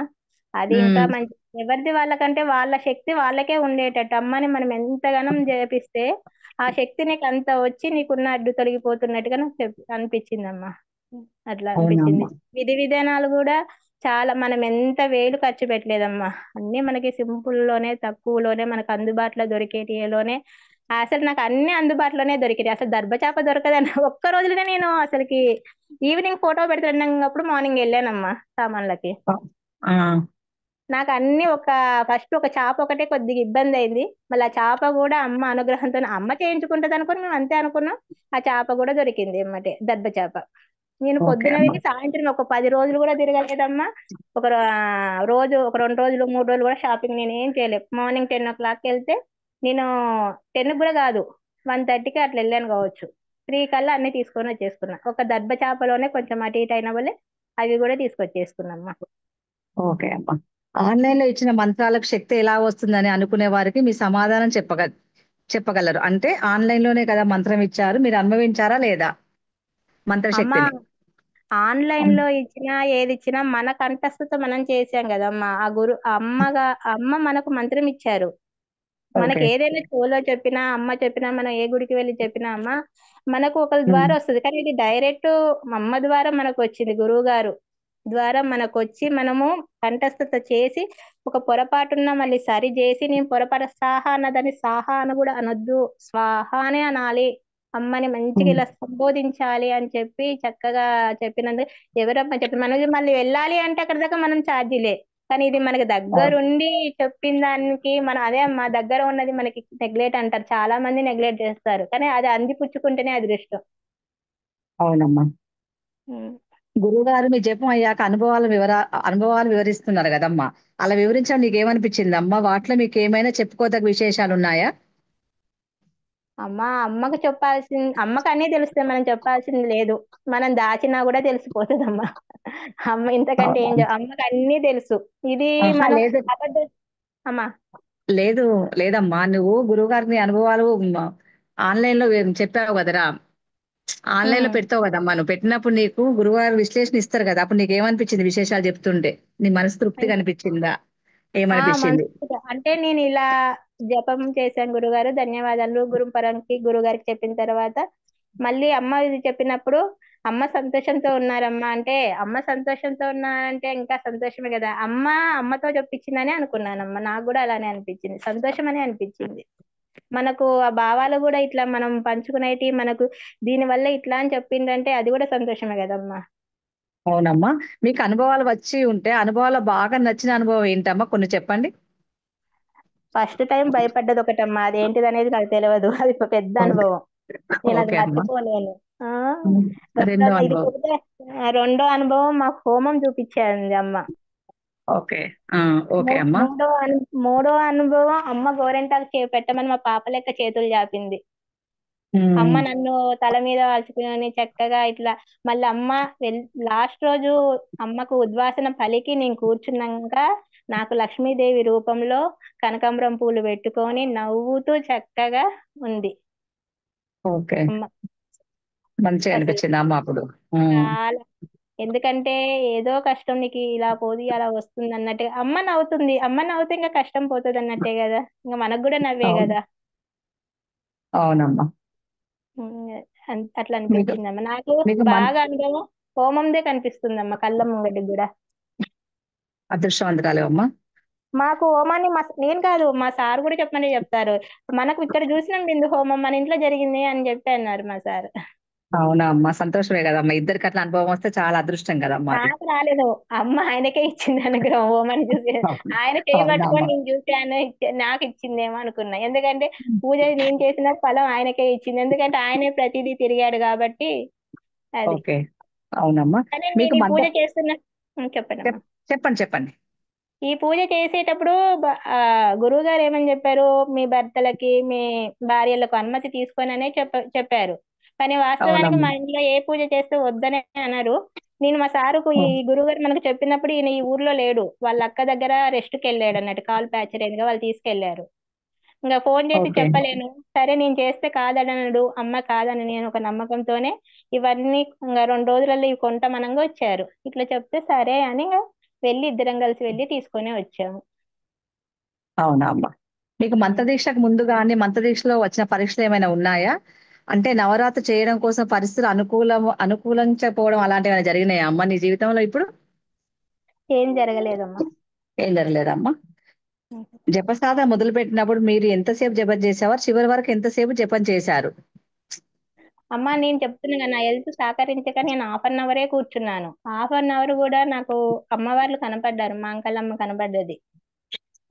అది ఇంకా ఉమ్. మంచి. ఎవరిది వాళ్ళకంటే వాళ్ళ శక్తి వాళ్ళకే ఉండేటట్టు అమ్మని మనం ఎంతగానం చేపిస్తే ఆ శక్తి నీకు అంత వచ్చి నీకున్న అడ్డు తొలగిపోతున్నట్టుగా నాకు అనిపించిందమ్మా. అట్లా అనిపించింది. అవునమ్మా. విధి విధానాలు కూడా చాలా మనం ఎంత వేలు ఖర్చు పెట్టలేదమ్మా. అన్ని మనకి సింపుల్ లోనే తక్కువలోనే మనకు అందుబాటులో దొరికేటిలోనే. అసలు నాకు అన్ని అందుబాటులోనే దొరికినాయి. అసలు దర్భచాప దొరకదని ఒక్క రోజులోనే నేను అసలుకి ఈవినింగ్ ఫోటో పెడుతున్నప్పుడు మార్నింగ్ వెళ్ళానమ్మా సామాన్లకి. ఆ. నాకు అన్ని ఫస్ట్ ఒక చాప ఒకటే కొద్దిగా ఇబ్బంది అయింది. మళ్ళీ ఆ చాప కూడా అమ్మ అనుగ్రహంతో అమ్మ చేయించుకుంటది అనుకుని మేము అంతే అనుకున్నాం. ఆ చాప కూడా దొరికింది ఎమ్మటే దర్భ చాప. నేను ఓకే పొద్దున అమ్మా. వెళ్ళి సాయంత్రం ఒక 10 రోజులు కూడా తిరగలేదమ్మా. రోజు ఒక 2 రోజులు 3 రోజులు కూడా షాపింగ్ నేను ఏం చేయలేదు. మార్నింగ్ 10 o'clock వెళ్తే నేను 10 కూడా కాదు 1:30కి అట్లా వెళ్ళాను కావచ్చు. 3 కల్లా అన్ని తీసుకొని వచ్చేసుకున్నా. ఒక దర్భ చేపలోనే కొంచెం అటు ఇటు అయిన వల్లే అవి కూడా తీసుకొచ్చేసుకున్నామ్మా. ఓకే అమ్మా. ఆన్లైన్ లో ఇచ్చిన మంత్రాలకు శక్తి ఎలా వస్తుందని అనుకునే వారికి మీ సమాధానం చెప్పగలరు. అంటే ఆన్లైన్ లోనే కదా మంత్రం ఇచ్చారు, మీరు అనుభవించారా లేదా అమ్మా, మంత్రశక్తిని? ఆన్లైన్ లో ఇచ్చినా ఏది ఇచ్చినా మన కంఠస్థతో మనం చేసాం కదమ్మా. అమ్మ మనకు మంత్రం ఇచ్చారు. మనకి ఓకే. ఏదైనా చెవులో చెప్పినా అమ్మ చెప్పినా మనం ఏ గుడికి వెళ్ళి చెప్పినా అమ్మ మనకు ఒకరి ఉమ్. ద్వారా వస్తుంది. కానీ ఇది డైరెక్ట్ అమ్మ ద్వారా మనకు వచ్చింది. గురువు గారు ద్వారా మనకు వచ్చి మనము కంఠస్థత చేసి ఒక పొరపాటున్న మళ్ళీ సరి చేసి నేను పొరపాటు సాహ అన్నదాన్ని సాహ అని కూడా అనొద్దు, స్వాహ అనే అనాలి. అమ్మని మంచిగా ఉమ్. ఇలా సంబోధించాలి అని చెప్పి చక్కగా చెప్పినందుకు ఎవరమ్మా చెప్పి మనం మళ్ళీ వెళ్ళాలి అంటే అక్కడ దాకా మనం ఛార్జీలే. కానీ ఇది మనకి అవును. దగ్గరుండి చెప్పిన దానికి మనం అదే అమ్మా దగ్గర ఉన్నది మనకి నెగ్లెక్ట్ అంటారు. చాలా మంది నెగ్లెక్ట్ చేస్తారు. కానీ అది అందిపుచ్చుకుంటేనే అదృష్టం. అవునమ్మా. ఉమ్. గురువుగారు మీ జపం అయ్యాక అనుభవాలు వివరిస్తున్నారు కదమ్మా, అలా వివరించడం నీకు ఏమనిపించింది అమ్మా? వాటిలో మీకు ఏమైనా చెప్పుకోదగ్గ విశేషాలు ఉన్నాయా? అమ్మకు చెప్పాల్సింది అమ్మకు అన్నీ తెలుస్తాయి. మనం చెప్పాల్సింది లేదు. మనం దాచినా కూడా తెలిసిపోతుంది అమ్మ. అమ్మ ఇంతకంటే అవునా? అమ్మకు అన్నీ తెలుసు. ఇది ఆహా, మనం లేదు. అబద్ధం. అమ్మా, లేదు లేదమ్మా, నువ్వు గురువుగారిని అనుభవాలు ఆన్లైన్ లో చెప్పావు కదరా, ఆన్లైన్ లో ఉమ్. పెడతావు కదమ్మా. నువ్వు పెట్టినప్పుడు నీకు గురువుగారు విశ్లేషణ ఇస్తారు కదా, అప్పుడు నీకు ఏమనిపించింది విశేషాలు చెప్తుంటే? నీ మనసు తృప్తిగా అనిపించిందా? ఏమనిపించింది? మనస్ఫూర్తిగా అంటే నేను ఇలా జపం చేశాను గురుగారు ధన్యవాదాలు గురుపరంకి గురుగారికి చెప్పిన తర్వాత మళ్ళీ అమ్మ ఇది చెప్పినప్పుడు అమ్మ సంతోషంతో ఉన్నారమ్మా అంటే అమ్మ సంతోషంతో ఉన్నారంటే ఇంకా సంతోషమే కదా. అమ్మతో చెప్పించిందని అనుకున్నానమ్మా. నాకు కూడా అలానే అనిపించింది. సంతోషం అని అనిపించింది. మనకు ఆ భావాలు కూడా ఇట్లా మనం పంచుకునేటి మనకు దీని వల్ల ఇట్లా అని చెప్పిందంటే అది కూడా సంతోషమే కదమ్మా. అవునమ్మా. మీకు అనుభవాలు వచ్చి ఉంటే అనుభవాలు బాగా నచ్చిన అనుభవం ఏంటమ్మా, కొన్ని చెప్పండి. ఫస్ట్ టైం భయపడ్డది ఒకటమ్మా. అదేంటిది అనేది నాకు తెలియదు. అది పెద్ద ఓకే. అనుభవం. నేను అది ఓకే అమ్మా. మర్చిపోలేను. ఆ ఉమ్. రెండో ఇది అనుభవం. చెబితే రెండో అనుభవం మాకు హోమం చూపించారండి అమ్మ. ఓకే. ఆ, ఓకే అమ్మా. మూడో అనుభవం అమ్మ గోరెంటాకు పెట్టమని మా పాప లెక్క చేతులు చాపింది. అమ్మ ఉమ్. నన్ను తల మీద వాల్చుకుని చక్కగా ఇట్లా మళ్ళీ అమ్మ లాస్ట్ రోజు అమ్మకు ఉద్వాసన పలికి నేను కూర్చున్నాక నాకు లక్ష్మీదేవి రూపంలో కనకాంబరం పూలు పెట్టుకొని నవ్వుతూ చక్కగా ఉంది ఓకే. అమ్మ. మంచిగా అసలు అనిపించింది అమ్మ అప్పుడు? ఉమ్. చాలా. ఎందుకంటే ఏదో కష్టం నీకు ఇలా పోది అలా వస్తుంది అన్నట్టుగా అమ్మ నవ్వుతుంది. అమ్మ నవ్వుతే ఇంకా కష్టం పోతుంది అన్నట్టే కదా. ఇంకా మనకు కూడా నవ్వే అవును. కదా. అవునమ్మా. ఉమ్, అట్లా మీకు అనిపించిందమ్మ నాకు. మీకు బాగా అనుభవం హోమందే కనిపిస్తుందమ్మ కళ్ళ ముంగటికి కూడా. అదృష్టవంతురాలు అమ్మా. మాకు హోమాన్ని నేను కాదు మా సార్ కూడా చెప్పమని చెప్తారు. మనకు ఇక్కడ చూసినాం బిందు హోమం మన ఇంట్లో జరిగింది అని చెప్పి అన్నారు మా సార్. అవునా అమ్మా, సంతోషమే కదమ్మా. ఇద్దరికి అట్లా అనుభవం వస్తే చాలా అదృష్టం కదమ్మా అది. నాకు రాలేదు. అమ్మ ఆయనకే ఇచ్చింది అనుగ్రహం హోమాన్ని చూసి. ఆయన చేయబట్టుకొని అవునమ్మా. నేను చూశాను నాకు ఇచ్చిందేమో అనుకున్నా. ఎందుకంటే పూజ నేను చేసిన ఫలం ఆయనకే ఇచ్చింది. ఎందుకంటే ఆయనే ప్రతిదీ తిరిగాడు కాబట్టి అది. ఓకే. అవునమ్మా. కానీ మీకు నేను ఈ పూజ మంత్ర చేస్తున్నా. చెప్పండి అమ్మా. చెప్పండి చెప్పండి. ఈ పూజ చేసేటప్పుడు గురువు గారు ఏమని చెప్పారు, మీ భర్తలకి మీ భార్యలకు అనుమతి తీసుకొని అనే చెప్పారు. కానీ వాస్తవానికి అవునమ్మా. మా ఇంట్లో ఏ పూజ చేస్తే వద్దనే అన్నారు. నేను మా సారుకు ఓ, ఈ గురుగారు మనకు చెప్పినప్పుడు ఈయన ఈ ఊర్లో లేడు, వాళ్ళ అక్క దగ్గర రెస్ట్కి వెళ్ళాడు అన్నట్టు, కాలు ఫ్రాక్చర్ అయిందిగా వాళ్ళు తీసుకెళ్లారు. ఇంకా ఫోన్ చేసి ఓకే. చెప్పలేను. సరే నేను చేస్తే కాదనడు, అమ్మ కాదని నేను ఒక నమ్మకంతోనే ఇవన్నీ ఇంకా 2 రోజులలో ఇవి కొంటామనంగా వచ్చారు. ఇట్లా చెప్తే సరే అని ఇంకా వెళ్ళి ఇద్దరం కలిసి వెళ్ళి తీసుకొని వచ్చాము. అవునా అమ్మా. మీకు ఉమ్. మంత్రదీక్షకు ముందు కానీ మంత్రదీక్షలో వచ్చిన పరీక్షలు ఏమైనా ఉన్నాయా? అంటే నవరాత్రి చేయడం కోసం పరిస్థితులు అనుకూలించకపోవడం అలాంటివి ఏమైనా జరిగినాయా అమ్మ నీ జీవితంలో ఇప్పుడు? ఏం జరగలేదమ్మా. ఏం జరగలేదమ్మా. ఉమ్. జపసాధన మొదలు పెట్టినప్పుడు మీరు ఎంతసేపు జపం చేసేవారు? చివరి వరకు ఎంతసేపు జపం చేశారు? అమ్మ నేను చెప్తున్నా కదా, నా హెల్త్ సహకరించక నేను 1/2 అవరే కూర్చున్నాను. 1/2 అవర్ కూడా నాకు అమ్మవార్లు కనపడ్డారు, మా అంకలమ్మ కనపడ్డది.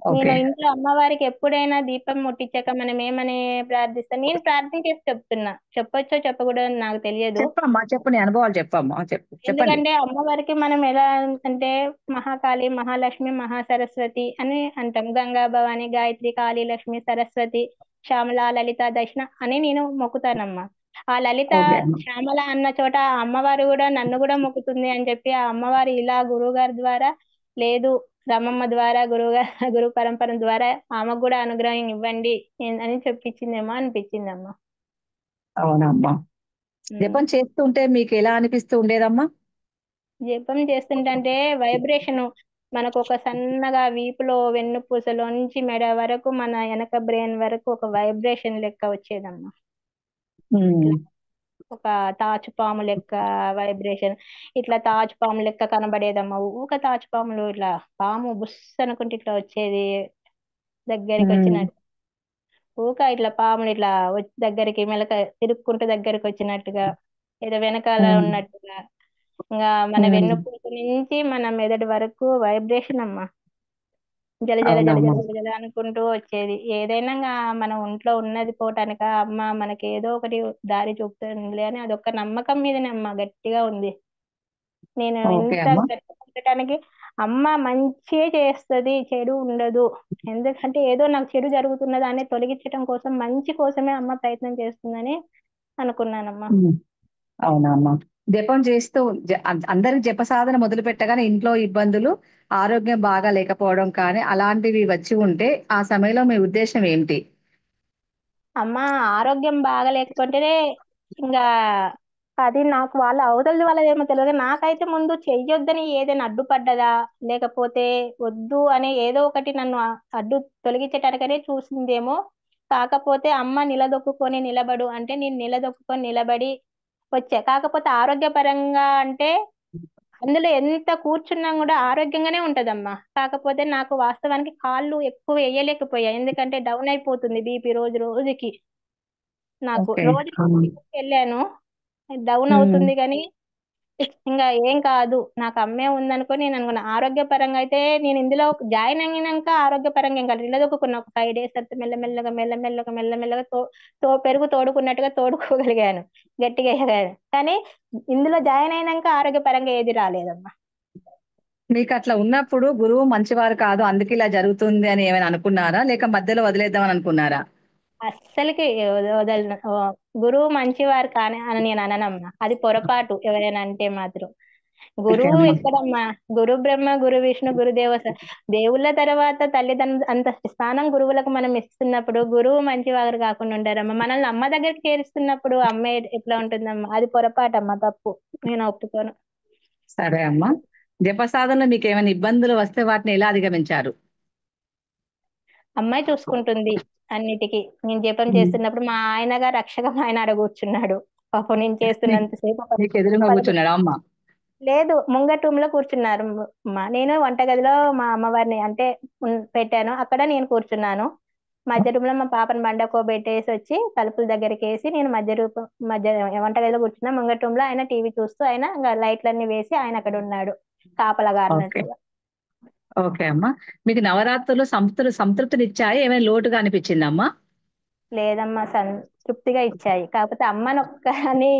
నేను ఓకే. ఇంట్లో అమ్మవారికి ఎప్పుడైనా దీపం ముట్టించాక మనం ఏమని ప్రార్థిస్తాం, నేను ప్రార్థన చేసి చెప్తున్నా, చెప్పొచ్చో చెప్పకూడదో నాకు తెలియదు. చెప్పమ్మా, చెప్పు, నీ అనుభవాలు చెప్పమ్మా, చెప్పండి. ఎందుకంటే అమ్మవారికి మనం ఎలా అంటే మహాకాళి, మహాలక్ష్మి, మహాసరస్వతి అని అంటాం. గంగా భవాని, గాయత్రి, కాళీ, లక్ష్మి, సరస్వతి, శ్యామల, లలిత, దక్షిణ అని నేను మొక్కుతానమ్మా. ఆ లలిత, ఓకే అమ్మా. శ్యామల అన్న చోట ఆ అమ్మవారు కూడా నన్ను కూడా మొక్కుతుంది అని చెప్పి ఆ అమ్మవారు ఇలా గురువు గారి ద్వారా, లేదు రమమ్మ ద్వారా, గురు పరంపర ద్వారా ఆమెకు కూడా అనుగ్రహం ఇవ్వండి అని చెప్పించిందేమో అనిపించిందమ్మా. అవునమ్మా. జపం చేస్తుంటే మీకు ఎలా అనిపిస్తూ ఉండేదమ్మా? జపం చేస్తుంటే వైబ్రేషన్ మనకు ఒక సన్నగా వీపులో వెన్నుపూసలో నుంచి మెడ వరకు మన వెనక బ్రెయిన్ వరకు ఒక వైబ్రేషన్ లెక్క వచ్చేదమ్మా. ఉమ్. ఇట్లా ఒక తాచుపాము లెక్క వైబ్రేషన్, ఇట్లా తాచుపాము లెక్క కనబడేదమ్మా. ఊక తాచుపాములు ఇట్లా పాము బుస్ అనుకుంటే ఇట్లా వచ్చేది దగ్గరికి ఉమ్. వచ్చినట్టు. ఊక ఇట్లా పాములు ఇట్లా దగ్గరికి మెలక తిరుక్కుంటూ దగ్గరికి వచ్చినట్టుగా, ఏదో వెనకాల ఉమ్. ఉన్నట్టుగా. ఇంకా మన ఉమ్. వెన్నుపూస నుంచి మన మెదడు వరకు వైబ్రేషన్ అమ్మా. జల జల జల అవునమ్మా. జల జల జల అనుకుంటూ వచ్చేది. ఏదైనా ఇంకా మన ఒంట్లో ఉన్నది పోవటానిక, అమ్మ మనకి ఏదో ఒకటి దారి చూపుతుందిలే అని అదొక్క నమ్మకం మీదనే అమ్మ గట్టిగా ఉంది. నేను ఓకే ఇంత అమ్మా. గట్టిగా ఉండటానికి అమ్మ మంచిగా చేస్తది, చెడు ఉండదు. ఎందుకంటే ఏదో నాకు చెడు జరుగుతున్నదాన్ని తొలగించడం కోసం, మంచి కోసమే అమ్మ ప్రయత్నం చేస్తుందని అనుకున్నానమ్మా. ఉమ్. అవునా అమ్మా. జపం చేస్తూ అందరికి జప సాధన మొదలు పెట్టగానే ఇంట్లో ఇబ్బందులు, ఆరోగ్యం బాగా లేకపోవడం కానీ అలాంటివి వచ్చి ఉంటే ఆ సమయంలో మీ ఉద్దేశం ఏంటి? అమ్మ ఆరోగ్యం బాగలేకుంటేనే ఇంకా అది నాకు వాళ్ళ అవతలది వాళ్ళదేమో తెలియదు. నాకైతే ముందు చెయ్యొద్దని ఏదైనా అడ్డుపడ్డదా, లేకపోతే వద్దు అనే ఏదో ఒకటి నన్ను అడ్డు తొలగించటానికనే చూసిందేమో. కాకపోతే అమ్మ నిలదొక్కుకొని నిలబడు అంటే నేను నిలదొక్కుకొని నిలబడి వచ్చా. కాకపోతే ఆరోగ్యపరంగా అంటే అందులో ఎంత కూర్చున్నా కూడా ఆరోగ్యంగానే ఉంటదమ్మా. కాకపోతే నాకు వాస్తవానికి కాళ్ళు ఎక్కువ వేయలేకపోయా, ఎందుకంటే డౌన్ అయిపోతుంది బీపీ రోజు రోజుకి. నాకు ఓకే. రోజు ఉమ్. వెళ్ళాను, డౌన్ ఉమ్. అవుతుంది కానీ ఇంకా ఏం కాదు, నాకు అమ్మే ఉందనుకొని నేను అనుకున్నా. ఆరోగ్యపరంగా అయితే నేను ఇందులో జాయిన్ అయినాక ఆరోగ్యపరంగా ఏం కాదు, నిలదొక్కున్న ఒక 5 days తర్వాత మెల్లమెల్లగా మెల్లమెల్లగా మెల్లమెల్లగా పెరుగు తోడుకున్నట్టుగా తోడుకోగలిగాను, గట్టిగా ఎగాను. కానీ ఇందులో జాయిన్ అయినాక ఆరోగ్యపరంగా ఏది రాలేదమ్మా. మీకు అట్లా ఉన్నప్పుడు గురువు మంచివారు కాదు అందుకే ఇలా జరుగుతుంది అని ఏమైనా అనుకున్నారా? లేక మధ్యలో వదిలేద్దామని అనుకున్నారా? అస్సలకి వదలను. గురువు మంచివారు కానీ అని నేను అననమ్మా, అది పొరపాటు ఎవరైనా అంటే మాత్రం. ఓకే గురువు అమ్మా. ఎక్కడమ్మా, గురు బ్రహ్మ గురు విష్ణు గురుదేవ దేవుళ్ళ తర్వాత తల్లిదండ్రులు అంత స్థానం గురువులకు మనం ఇస్తున్నప్పుడు గురువు మంచివారు కాకుండా ఉంటారమ్మా. మనల్ని అమ్మ దగ్గరికి చేరుస్తున్నప్పుడు అమ్మ ఎట్లా ఉంటుందమ్మా, అది పొరపాటమ్మా, తప్పు. నేను ఒప్పుకోను. సరే అమ్మా. జప సాధనలో మీకు ఏమైనా ఇబ్బందులు వస్తే వాటిని ఎలా అధిగమించారు? అమ్మాయి చూసుకుంటుంది అన్నిటికీ. నేను జపం ఉమ్. చేస్తున్నప్పుడు మా ఆయనగా రక్షగా మా ఆయన ఆడ కూర్చున్నాడు. పాపం నేను చేస్తున్నంతసేపు ఒక మీకు ఎదురుగా 10 కూర్చున్నాడా అమ్మ? లేదు, ముంగట రూమ్ లో కూర్చున్నారు. నేను వంటగదిలో మా అమ్మవారిని అంటే పెట్టాను, అక్కడ నేను కూర్చున్నాను. మధ్య రూమ్ లో మా పాపని బండకోబెట్టేసి వచ్చి తలుపుల దగ్గరికి వేసి నేను మధ్య వంటగదిలో కూర్చున్నా. ముంగట రూమ్ లో ఆయన టీవీ చూస్తూ ఆయన ఇంకా లైట్లన్నీ వేసి ఆయన అక్కడ ఉన్నాడు ఓకే. కాపలాగారినట్టుగా. ఓకే అమ్మా. మీకు నవరాత్రులు సంతృప్తినిచ్చాయి, ఏమైనా లోటుగా అనిపించిందమ్మా? లేదమ్మా, సంతృప్తిగా ఇచ్చాయి. కాకపోతే అమ్మనొక్కని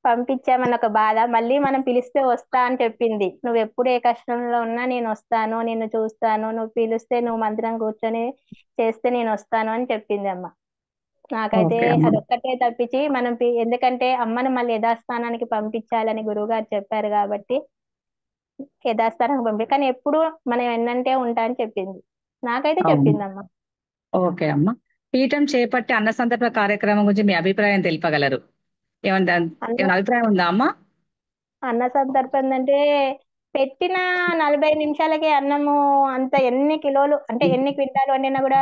పంపించామన్న ఒక బాధ. మళ్ళీ మనం పిలిస్తే వస్తా అని చెప్పింది. నువ్వు ఎప్పుడు ఏ కష్టంలో ఉన్నా నేను వస్తాను, నిన్ను చూస్తాను, నువ్వు పిలిస్తే నువ్వు మందిరం కూర్చొని చేస్తే నేను వస్తాను అని చెప్పింది అమ్మ. నాకైతే ఓకే అమ్మా. అదొక్కటే తప్పించి మనం ఎందుకంటే అమ్మను మళ్ళీ యథాస్థానానికి పంపించాలని గురువు గారు చెప్పారు కాబట్టి యథాస్థానానికి కానీ ఎప్పుడు మనం ఎన్నంటే ఉంటా అని చెప్పింది. నాకైతే అవును. చెప్పిందమ్మా. ఓకే అమ్మా. పీఠం చేపట్టి అన్న సంతర్పణ కార్యక్రమం గురించి మీ అభిప్రాయం తెలుపగలరు? ఏమన్నా అన్న ఏమైనా అభిప్రాయం ఉందా అమ్మా? అన్న సందర్భం అంటే పెట్టిన 40 నిమిషాలకి అన్నము అంత ఎన్ని కిలోలు అంటే ఎన్ని క్వింటాలు వండినా కూడా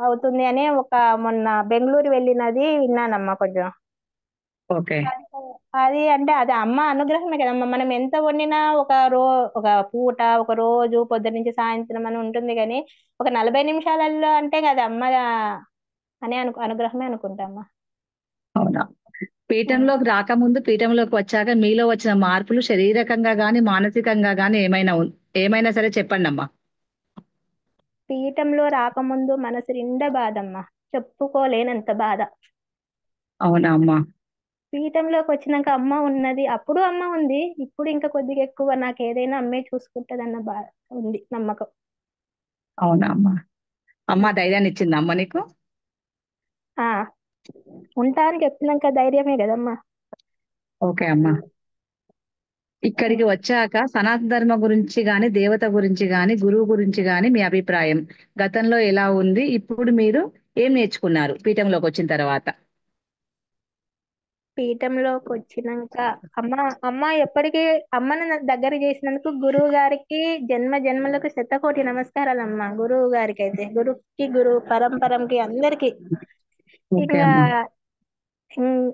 అవుతుంది అని ఒక మొన్న బెంగళూరు వెళ్ళినది విన్నానమ్మా కొంచెం. ఓకే. అది అంటే అది అమ్మ అనుగ్రహమే కదమ్మా. మనం ఎంత వండినా ఒక పూట ఒక రోజు పొద్దున్న నుంచి సాయంత్రం అని ఉంటుంది కానీ ఒక 40 నిమిషాలలో అంటే కదా అమ్మ అనే అనుగ్రహమే అనుకుంటామ్మా. అవునా? ఉం. పీఠంలోకి రాకముందు పీఠంలోకి వచ్చాక మీలో వచ్చిన మార్పులు శారీరకంగా గాని మానసికంగా గాని ఏమైనా సరే చెప్పండి అమ్మా. పీఠంలో రాకముందు మనసు నిండా బాధమ్మా. చెప్పుకోలేనంత బాధ. అవునా అమ్మా? పీఠంలోకి వచ్చినాక అమ్మ ఉన్నది, అప్పుడు అమ్మ ఉంది, ఇప్పుడు ఇంకా కొద్దిగా ఎక్కువ నాకు ఏదైనా అమ్మే చూసుకుంటదన్న బాధ ఉంది, నమ్మకం. అవునా అమ్మా? అమ్మ ఉం. ధైర్యాన్ని ఇచ్చిందా అమ్మ నీకు? ఆ ఉంటా అని చెప్పినాక ధైర్యమే కదమ్మా. ఓకే అమ్మా. ఉం. ఇక్కడికి వచ్చాక సనాతన ధర్మం గురించి గాని దేవత గురించి గాని గురువు గురించి గాని మీ అభిప్రాయం గతంలో ఎలా ఉంది? ఇప్పుడు మీరు ఏం నేర్చుకున్నారు పీఠంలోకి వచ్చిన తర్వాత? పీఠంలోకి వచ్చినాక అమ్మ అమ్మ ఎప్పటికీ అమ్మను నా దగ్గర చేసినందుకు గురువు గారికి జన్మ జన్మలకు శతకోటి నమస్కారాలమ్మా. గురువు గారికి అయితే గురుకి గురు పరంపరంకి అందరికి ఓకే ఇంకా అమ్మా. ఉమ్,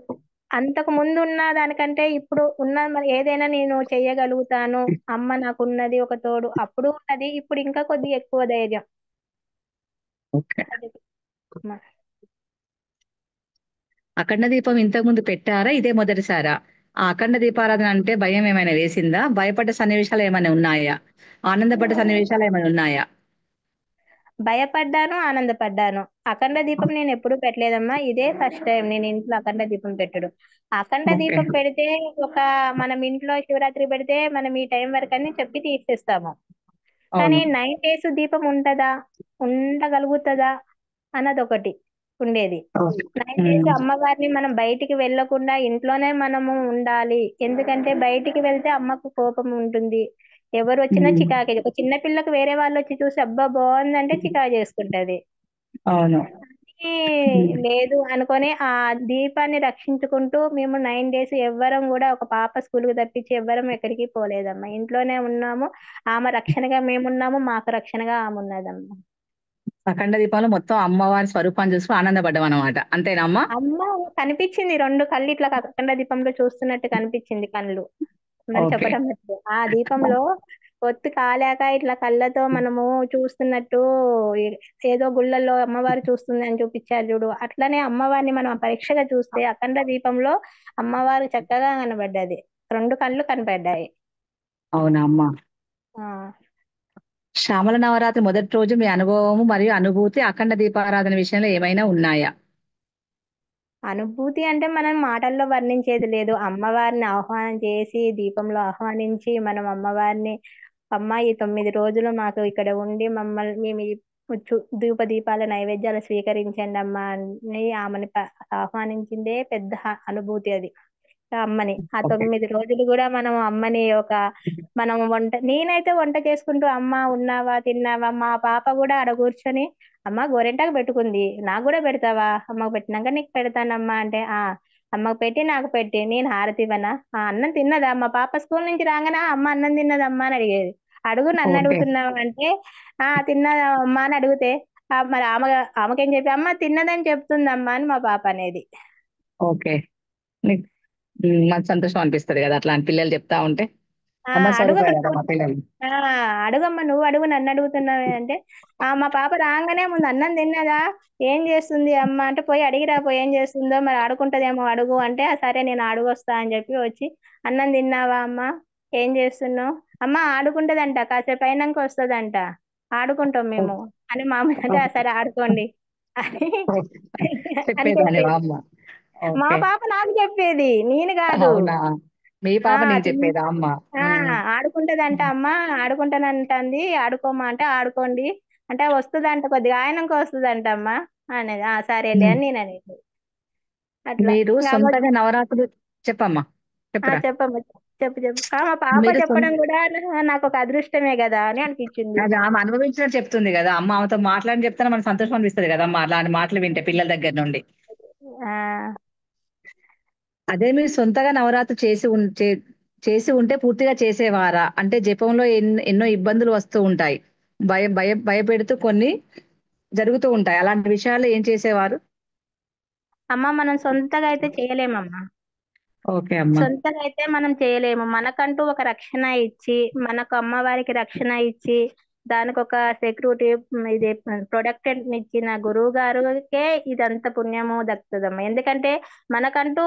అంతకు ముందు ఉన్న దానికంటే ఇప్పుడు ఉన్న మరి ఏదైనా నేను చెయ్యగలుగుతాను. అమ్మ నాకు ఉన్నది ఒక తోడు, అప్పుడు ఉన్నది, ఇప్పుడు ఇంకా కొద్దిగా ఎక్కువ ధైర్యం. ఓకే. అది అమ్మా. అఖండ దీపం ఇంతకు ముందు పెట్టారా? ఇదే మొదటిసారా? ఆ అఖండ దీపారాధన అంటే భయం ఏమైనా వేసిందా? భయపడ్డ సన్నివేశాలు ఏమైనా ఉన్నాయా? ఆనందపడ్డ సన్నివేశాలు ఏమైనా ఉన్నాయా? భయపడ్డాను, ఆనందపడ్డాను. అఖండ దీపం నేను ఎప్పుడు పెట్టలేదమ్మా, ఇదే ఫస్ట్ టైం నేను ఇంట్లో అఖండ దీపం పెట్టడం. అఖండ ఓకే. దీపం పెడితే ఒక మనం ఇంట్లో శివరాత్రి పెడితే మనం ఈ టైం వరకు అని చెప్పి తీసేస్తాము. కానీ అవును. 9 days దీపం ఉంటదా, ఉండగలుగుతుందా అన్నది ఒకటి ఉండేది. ఓకే. 9 days ఉమ్. అమ్మవారిని మనం బయటికి వెళ్ళకుండా ఇంట్లోనే మనము ఉండాలి. ఎందుకంటే బయటికి వెళ్తే అమ్మకు కోపం ఉంటుంది. ఎవరు వచ్చినా ఉమ్. చికాకే. ఒక చిన్న పిల్లకు వేరే వాళ్ళు వచ్చి చూసి అబ్బా బాగుందంటే చికాకు చేసుకుంటది. అవును. ఈ ఉమ్. లేదు అనుకొని ఆ దీపాన్ని రక్షించుకుంటూ మేము 9 days ఎవ్వరం కూడా ఒక పాప స్కూల్ కు తప్పించి ఎవ్వరం ఎక్కడికి పోలేదమ్మా. ఇంట్లోనే ఉన్నాము. ఆమె రక్షణగా మేమున్నాము, మాకు రక్షణగా ఆమె ఉన్నదమ్మా. అఖండ దీపంలో మొత్తం అమ్మవారి స్వరూపాన్ని చూసి ఆనందపడ్డాం అనమాట. అంతేనా అమ్మా? అమ్మ కనిపించింది, 2 కళ్ళు ఇట్లా అఖండ దీపంలో చూస్తున్నట్టు కనిపించింది కళ్ళు. మనం ఓకే. చెప్పడం లేదు. ఆ దీపంలో ఒత్తి కాలాక ఇట్లా కళ్ళతో మనము చూస్తున్నట్టు ఏ- ఏదో గుళ్ళల్లో అమ్మవారు చూస్తుంది అని చూపించారు చూడు, అట్లనే అమ్మవారిని మనం పరీక్షగా చూస్తే అఖండ దీపంలో అమ్మవారు చక్కగా కనబడ్డది. 2 కళ్ళు కనబడ్డాయి. అవునా అమ్మా? ఆ శ్యామల నవరాత్రి మొదటి రోజు మీ అనుభవము మరియు అనుభూతి అఖండ దీపారాధన విషయంలో ఏమైనా ఉన్నాయా? అనుభూతి అంటే మనం మాటల్లో వర్ణించేది లేదు. అమ్మవారిని ఆహ్వానం చేసి దీపంలో ఆహ్వానించి మనం అమ్మవారిని అమ్మ ఈ 9 రోజులు మాకు ఇక్కడ ఉండి మమ్మల్ని మేము ఈ ధూప దీపాల నైవేద్యాలు స్వీకరించండి అమ్మా అని ఆమెని ఆహ్వానించిందే పెద్ద అనుభూతి అది. ఆ అమ్మని ఆ ఓకే. 9 రోజులు కూడా మనం అమ్మని మనం నేనైతే వంట చేసుకుంటూ అమ్మ ఉన్నావా తిన్నావా, మా పాప కూడా ఆడ కూర్చొని అమ్మ గోరెంటాకు పెట్టుకుంది నాకు కూడా పెడతావా, అమ్మకు పెట్టినాక నీకు పెడతానమ్మా అంటే ఆ అమ్మకు పెట్టి నాకు పెట్టి నేను హారతి ఇవ్వనా, ఆ అన్నం తిన్నదా మా పాప స్కూల్ నుంచి రాగానే "ఆ, అమ్మ అన్నం తిన్నదమ్మా అని అడిగేది. అడుగు నన్ను ఓకే. అడుగుతున్నావు అంటే ఆ తిన్నదా అమ్మా అని అడిగితే మరి ఆమెకేం చెప్పి అమ్మ తిన్నదని చెప్తుందమ్మా అని మా పాప అనేది. ఓకే. నీకు మాకు సంతోషం అనిపిస్తది కదా అట్లాంటి పిల్లలు చెప్తా ఉంటే. అమ్మ అడుగమ్మ స్వరూపమే కదా నువ్వు మా పిల్లలు. ఆ అడుగమ్మ నువ్వు అడుగు నన్ను అడుగుతున్నావే అంటే మా పాప రాగానే ముందు అన్నం తిన్నదా, ఏం చేస్తుంది అమ్మ అంటే పోయి అడిగిరా పోయి ఏం చేస్తుందో మరి ఆడుకుంటదేమో అడుగు అంటే "ఆ, సరే నేను అడుగొస్తా అని చెప్పి వచ్చి అన్నం తిన్నావా అమ్మ, ఏం చేస్తున్నావు, అమ్మ ఆడుకుంటదంట కాసేపు అయినాక వస్తుందంట, ఆడుకుంటాం మేము ఓకే. అని మామూలు అంటే "ఆ, సరే ఆడుకోండి" అని ఓకే. అని చెప్పేదాన్ని చెప్పేది. అమ్మ. మా ఓకే. పాప నాకు చెప్పేది, నేను కాదు. అవునా? మీ ఆ పాప నీకు తిన్ చెప్పేదా అమ్మ? ఆ ఉమ్. ఆడుకుంటదంట అమ్మ, ఆడుకుంటానంటుంది ఆడుకోమా అంటే ఆడుకోండి అంటే వస్తుందంట కొద్దిగా ఆయనకు వస్తుందంట అమ్మ అనేది. సరేలే ఉమ్. అని నేను అనేది. అట్లా మీరు ఇంకా సొంతగా నవరాత్రులు చెప్పమ్మా, చెప్పురా. చెప్పమ్మా. చెప్పు చెప్పు. మా పాప మీరు చెప్పడం కూడా నాకు ఒక అదృష్టమే కదా అని అనిపించింది. అది ఆమె అనుభవించినట్టు చెప్తుంది కదా అమ్మ. ఆమెతో మాట్లాడి చెప్తే మనకు సంతోషం అనిపిస్తుంది కదా అమ్మ, అలాంటి మాటలు వింటే పిల్లల దగ్గర నుండి. ఆ అదే మీరు సొంతగా నవరాత్రి చేసి ఉంటే పూర్తిగా చేసేవారా? అంటే జపంలో ఎన్నో ఇబ్బందులు వస్తూ ఉంటాయి. భయపెడుతూ కొన్ని జరుగుతూ ఉంటాయి. అలాంటి విషయాల్లో ఏం చేసేవారు? అమ్మ మనం సొంతగా అయితే చేయలేమమ్మా. ఓకే అమ్మా. సొంతగా అయితే మనం చేయలేము. మనకంటూ ఒక రక్షణ ఇచ్చి, మనకు అమ్మవారికి రక్షణ ఇచ్చి, దానికి ఒక సెక్యూరిటీ ఇది ప్రొడక్టెడ్ ఇచ్చిన గురువు గారికే ఇదంత పుణ్యము దక్కుతుందమ్మా. ఎందుకంటే మనకంటూ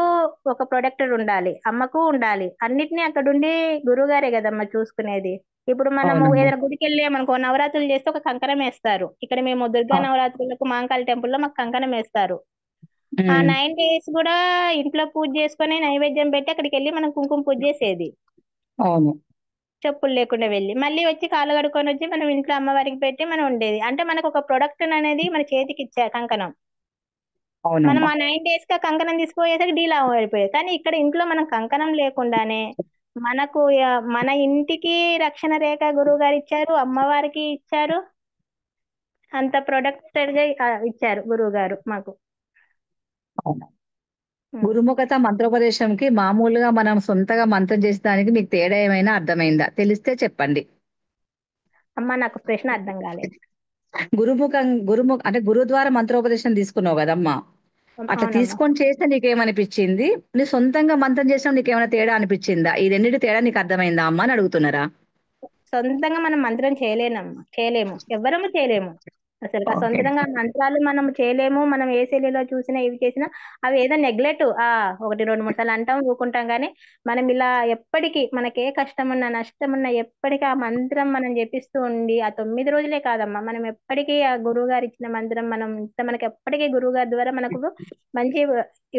ఒక ప్రొడక్టెడ్ ఉండాలి, అమ్మకు ఉండాలి. అన్నిటినీ అక్కడుండి గురువు గారే కదమ్మా చూసుకునేది. ఇప్పుడు మనము అవునమ్మా. ఏదైనా గుడికి వెళ్ళామనుకో, నవరాత్రులు చేస్తే ఒక కంకణం వేస్తారు. ఇక్కడ మేము దుర్గా అవు- నవరాత్రులకు మాంకాళి టెంపుల్లో మాకు కంకణం వేస్తారు. ఆ ఉమ్, 9 days కూడా ఇంట్లో పూజ చేసుకొని నైవేద్యం పెట్టి అక్కడికి వెళ్ళి మనం కుంకుమ పూజ చేసేది. అవును. చెప్పులు లేకుండా వెళ్ళి మళ్ళీ వచ్చి కాళ్ళు కడుక్కొని వచ్చి మనం ఇంట్లో అమ్మవారికి పెట్టి మనం ఉండేది. అంటే మనకు ఒక ప్రొడక్ట్ అనేది మన చేతికి ఇచ్చా కంకణం. మనం అవునమ్మా. ఆ 9 days కి ఆ కంకణం తీసుకుపోయేసరికి డీలా అయిపోయేది. కానీ ఇక్కడ ఇంట్లో మనం కంకణం లేకుండానే మనకు మన ఇంటికి రక్షణ రేఖ గురువు గారు ఇచ్చారు, అమ్మవారికి ఇచ్చారు. అంత ప్రొడక్టెడ్ గా ఇచ్చారు గురువు గారు మాకు. అవును. ఉం. గురుముఖత మంత్రోపదేశంకి మామూలుగా మనం సొంతగా మంత్రం చేసేదానికి మీకు తేడా ఏమైనా అర్థమైందా? తెలిస్తే చెప్పండి. అమ్మ నాకు ప్రశ్న అర్థం కాలేదు. అంటే గురు ద్వారా మంత్రోపదేశం తీసుకున్నావు కదమ్మా. అట్లా అవునమ్మా. తీసుకొని చేస్తే నీకేమనిపించింది? నీ సొంతంగా మంత్రం చేసినా నీకేమైనా తేడా అనిపించిందా? ఈ రెండింటి తేడా నీకు అర్థమైందా అమ్మా అని అడుగుతున్నారా? సొంతంగా మనం మంత్రం చేయలేనమ్మా, చేయలేము, ఎవ్వరము చేయలేము. అసలు ఓకే. సొంతంగా మంత్రాలు మనం చేయలేము. మనం ఏ శైలిలో చూసినా ఇవి చేసినా అవి ఏదో నెగ్లెక్ట్ ఒకటి రెండు మూడు సార్లు అంటాం ఊకుంటాం. కానీ మనం ఇలా ఎప్పటికీ మనకి ఏ కష్టం ఉన్నా నష్టం ఉన్నా ఎప్పటికీ ఆ మంత్రం మనం జపిస్తూ ఉండి ఆ 9 రోజులే కాదమ్మా, మనం ఎప్పటికీ ఆ గురువు గారు ఇచ్చిన మంత్రం మనం మనకి ఎప్పటికీ గురువు గారి ద్వారా మనకు మంచి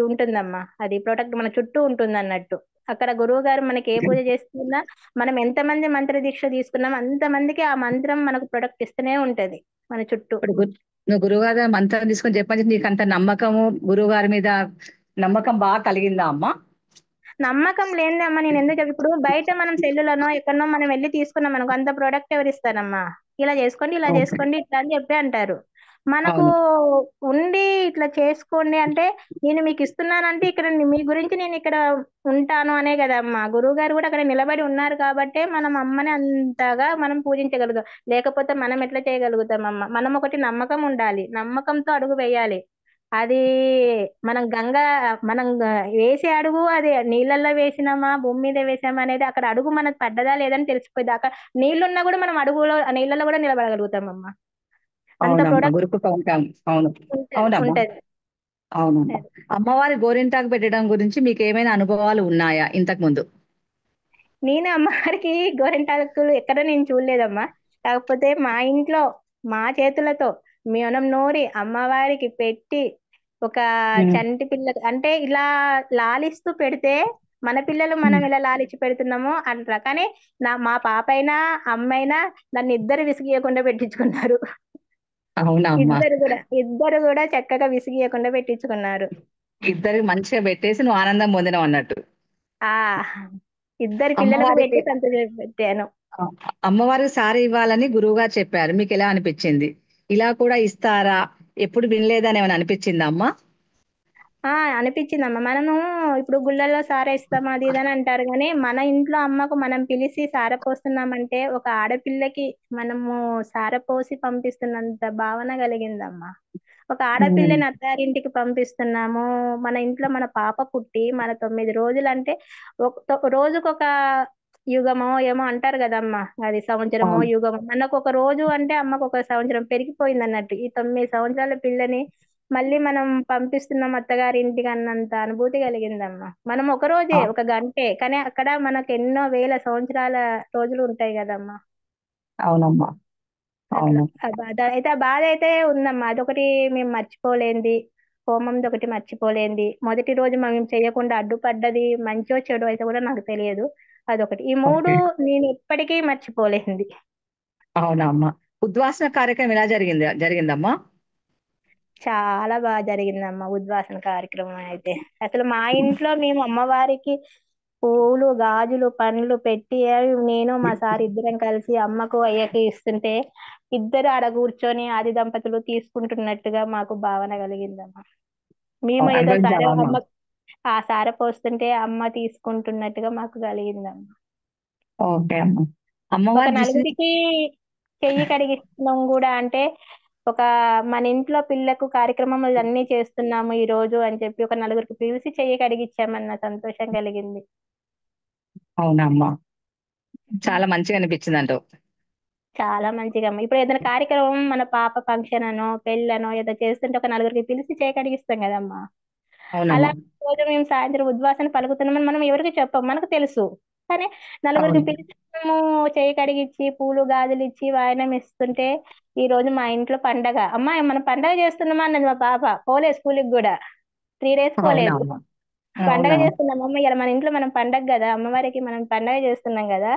ఉంటుందమ్మా. అది ప్రొటెక్ట్ మన చుట్టూ ఉంటుంది అన్నట్టు. అక్కడ గురువు గారు మనకి ఏ పూజ చేస్తున్నా మనం ఎంతమంది మంత్ర దీక్ష తీసుకున్నాం అంతమందికి ఆ మంత్రం మనకు ప్రొడక్ట్ ఇస్తూనే ఉంటది మన చుట్టూ. ఇప్పుడు నువ్వు గురువుగారి మంత్రం తీసుకొని చెప్పని నీకు అంత నమ్మకము గురువుగారి మీద నమ్మకం బాగా కలిగిందా అమ్మా? నమ్మకం లేనిదే అమ్మా నేను ఎందుకు ఇప్పుడు బయట మనం సెల్లులోనో ఎక్కడనో మనం వెళ్ళి తీసుకున్నాం అనుకో, అంత ప్రోడక్ట్ ఎవరు ఇస్తారమ్మా? ఇలా చేసుకోండి ఇలా ఓకే. చేసుకోండి ఇట్లా అని చెప్పి అంటారు. మనకు అవును. ఉండి ఇట్లా చేసుకోండి అంటే నేను మీకు ఇస్తున్నానంటే ఇక్కడ మీ గురించి నేను ఇక్కడ ఉంటాను అనే కదమ్మా. గురువు గారు కూడా అక్కడ నిలబడి ఉన్నారు కాబట్టే మనం అమ్మని అంతగా మనం పూజించగలుగుతాం. లేకపోతే మనం ఎట్లా చేయగలుగుతాం అమ్మ? మనం ఒకటి నమ్మకం ఉండాలి, నమ్మకంతో అడుగు వేయాలి. అది మనం వేసే అడుగు అది నీళ్ళల్లో వేసినామా భూమి మీద వేసామా అనేది అక్కడ అడుగు మనకు పడ్డదా లేదని తెలిసిపోయింది. అక్కడ నీళ్లున్నా కూడా మనం అడుగులో నీళ్ళలో కూడా నిలబడగలుగుతామమ్మా. అంత అవునమ్మా. ప్రొడక్ట్ గురుకృప ఉంటాం. అవును. అవునమ్మా. ఉంటది. అవునమ్మా. అమ్మవారి గోరింటాకు పెట్టడం గురించి మీకు ఏమైనా అనుభవాలు ఉన్నాయా ఇంతకు ముందు? నేను అమ్మవారికి గోరింటాకులు ఎక్కడ నేను చూడలేదమ్మా. కాకపోతే మా ఇంట్లో మా చేతులతో మనం నూరి అమ్మవారికి పెట్టి ఒక ఉమ్. చంటి పిల్ల అంటే ఇలా లాలిస్తూ పెడితే మన పిల్లలు మనం ఉమ్. ఎలా లాలిచ్చి పెడుతున్నామో అంటారా. కానీ మా పాప అయినా అమ్మైనా నన్ను ఇద్దరు విసిగియకుండా పెట్టించుకున్నారు. అవునా అమ్మా? ఇద్దరు కూడా చక్కగా విసిగియకుండా పెట్టించుకున్నారు. ఇద్దరికి మంచిగా పెట్టేసి నువ్వు ఆనందం పొందినావు అన్నట్టు. ఆ ఇద్దరి పిల్లలకు అమ్మవారికి పెట్టి సంతోష పెట్టాను. అమ్మవారికి సారీ ఇవ్వాలని గురువుగారు చెప్పారు. మీకు ఎలా అనిపించింది? ఇలా కూడా ఇస్తారా? ఎప్పుడు వినలేదని ఏమైనా అనిపించిందా అమ్మా? అనిపించిందమ్మా. మనము ఇప్పుడు గుళ్ళల్లో సార ఇస్తాం అది ఇది అని అంటారు. కానీ మన ఇంట్లో అమ్మకు మనం పిలిచి సార పోస్తున్నామంటే ఒక ఆడపిల్లకి మనము సార పోసి పంపిస్తున్నంత భావన కలిగిందమ్మా. ఒక ఉమ్. ఆడపిల్లని అత్తారింటికి పంపిస్తున్నాము. మన ఇంట్లో మన పాప పుట్టి మన 9 రోజులు అంటే రోజుకొక యుగమో ఏమో అంటారు కదమ్మా. అది సంవత్సరమో అవును. యుగమో మనకు ఒక రోజు అంటే అమ్మకు ఒక సంవత్సరం పెరిగిపోయింది అన్నట్టు. ఈ 9 సంవత్సరాల పిల్లని మళ్ళీ మనం పంపిస్తున్నాం అత్తగారి ఇంటికి అన్నంత అనుభూతి కలిగిందమ్మా. మనం ఒక రోజే అవు- ఒక గంటే కానీ అక్కడ మనకు ఎన్నో వేల సంవత్సరాల రోజులు ఉంటాయి కదమ్మా. అవునమ్మా. అట్లా అవును. ఆ బాధ అయితే ఉందమ్మా. అదొకటి మేము మర్చిపోలేంది. హోమంది ఒకటి మర్చిపోలేంది. మొదటి రోజు మేము చేయకుండా అడ్డుపడ్డది మంచో చెడు అయితే కూడా నాకు తెలియదు. అదొకటి. ఈ మూడు ఓకే. నేను ఎప్పటికీ మర్చిపోలేంది. అవునమ్మా. ఉద్వాసన కార్యక్రమం ఎలా జరిగిందమ్మా? చాలా బాగా జరిగిందమ్మా ఉద్వాసన కార్యక్రమం అయితే. అసలు మా ఇంట్లో మేము అమ్మవారికి పూలు గాజులు పండ్లు పెట్టి అవి నేను మా సార్ ఇద్దరం కలిసి అమ్మకు అయ్యకి ఇస్తుంటే ఇద్దరు ఆడ కూర్చొని ఆది దంపతులు తీసుకుంటున్నట్టుగా మాకు భావన కలిగిందమ్మా. మేము ఏదో సారే అనుభవించావా అమ్మ? అమ్మ ఆ సార పోస్తుంటే అమ్మ తీసుకుంటున్నట్టుగా మాకు కలిగిందమ్మా. ఓకే అమ్మ. ఒక అమ్మవారి దిష్టి నలుగురికి చెయ్యి కడిగిస్తున్నాం కూడా అంటే ఒక మన ఇంట్లో పిల్లకు కార్యక్రమములు అన్ని చేస్తున్నాము ఈ రోజు అని చెప్పి ఒక నలుగురికి పిలిచి చెయ్యి కడిగిచ్చామన్న సంతోషం కలిగింది. అవునమ్మా, చాలా మంచిగా అనిపించింది అంటావు. చాలా మంచిగా అమ్మ. ఇప్పుడు ఏదైనా కార్యక్రమం మన పాప ఫంక్షన్ అనో పెళ్ళనో ఏదో చేస్తుంటే ఒక నలుగురికి పిలిచి చేయి కడిగిస్తాం కదమ్మా. అలా అవునమ్మా. రోజు మేము సాయంత్రం ఉద్వాసన పలుకుతున్నామని మనం ఎవరికి చెప్పం, మనకు తెలుసు. కానీ నలుగురికి అవును. పిలిచి మేము చేయి కడిగిచ్చి పూలు గాజులు ఇచ్చి వాయనం ఇస్తుంటే ఈ రోజు మా ఇంట్లో పండగ అమ్మా, మనం పండగ చేస్తున్నామా అన్నది మా పాప. పోలే స్కూల్కి కూడా 3 days అవునా పోలేదు. అమ్మ? పండగ అవునా? చేస్తున్నాం అమ్మ, ఇలా మన ఇంట్లో మనం పండగ కదా అమ్మవారికి మనం పండగ చేస్తున్నాం కదా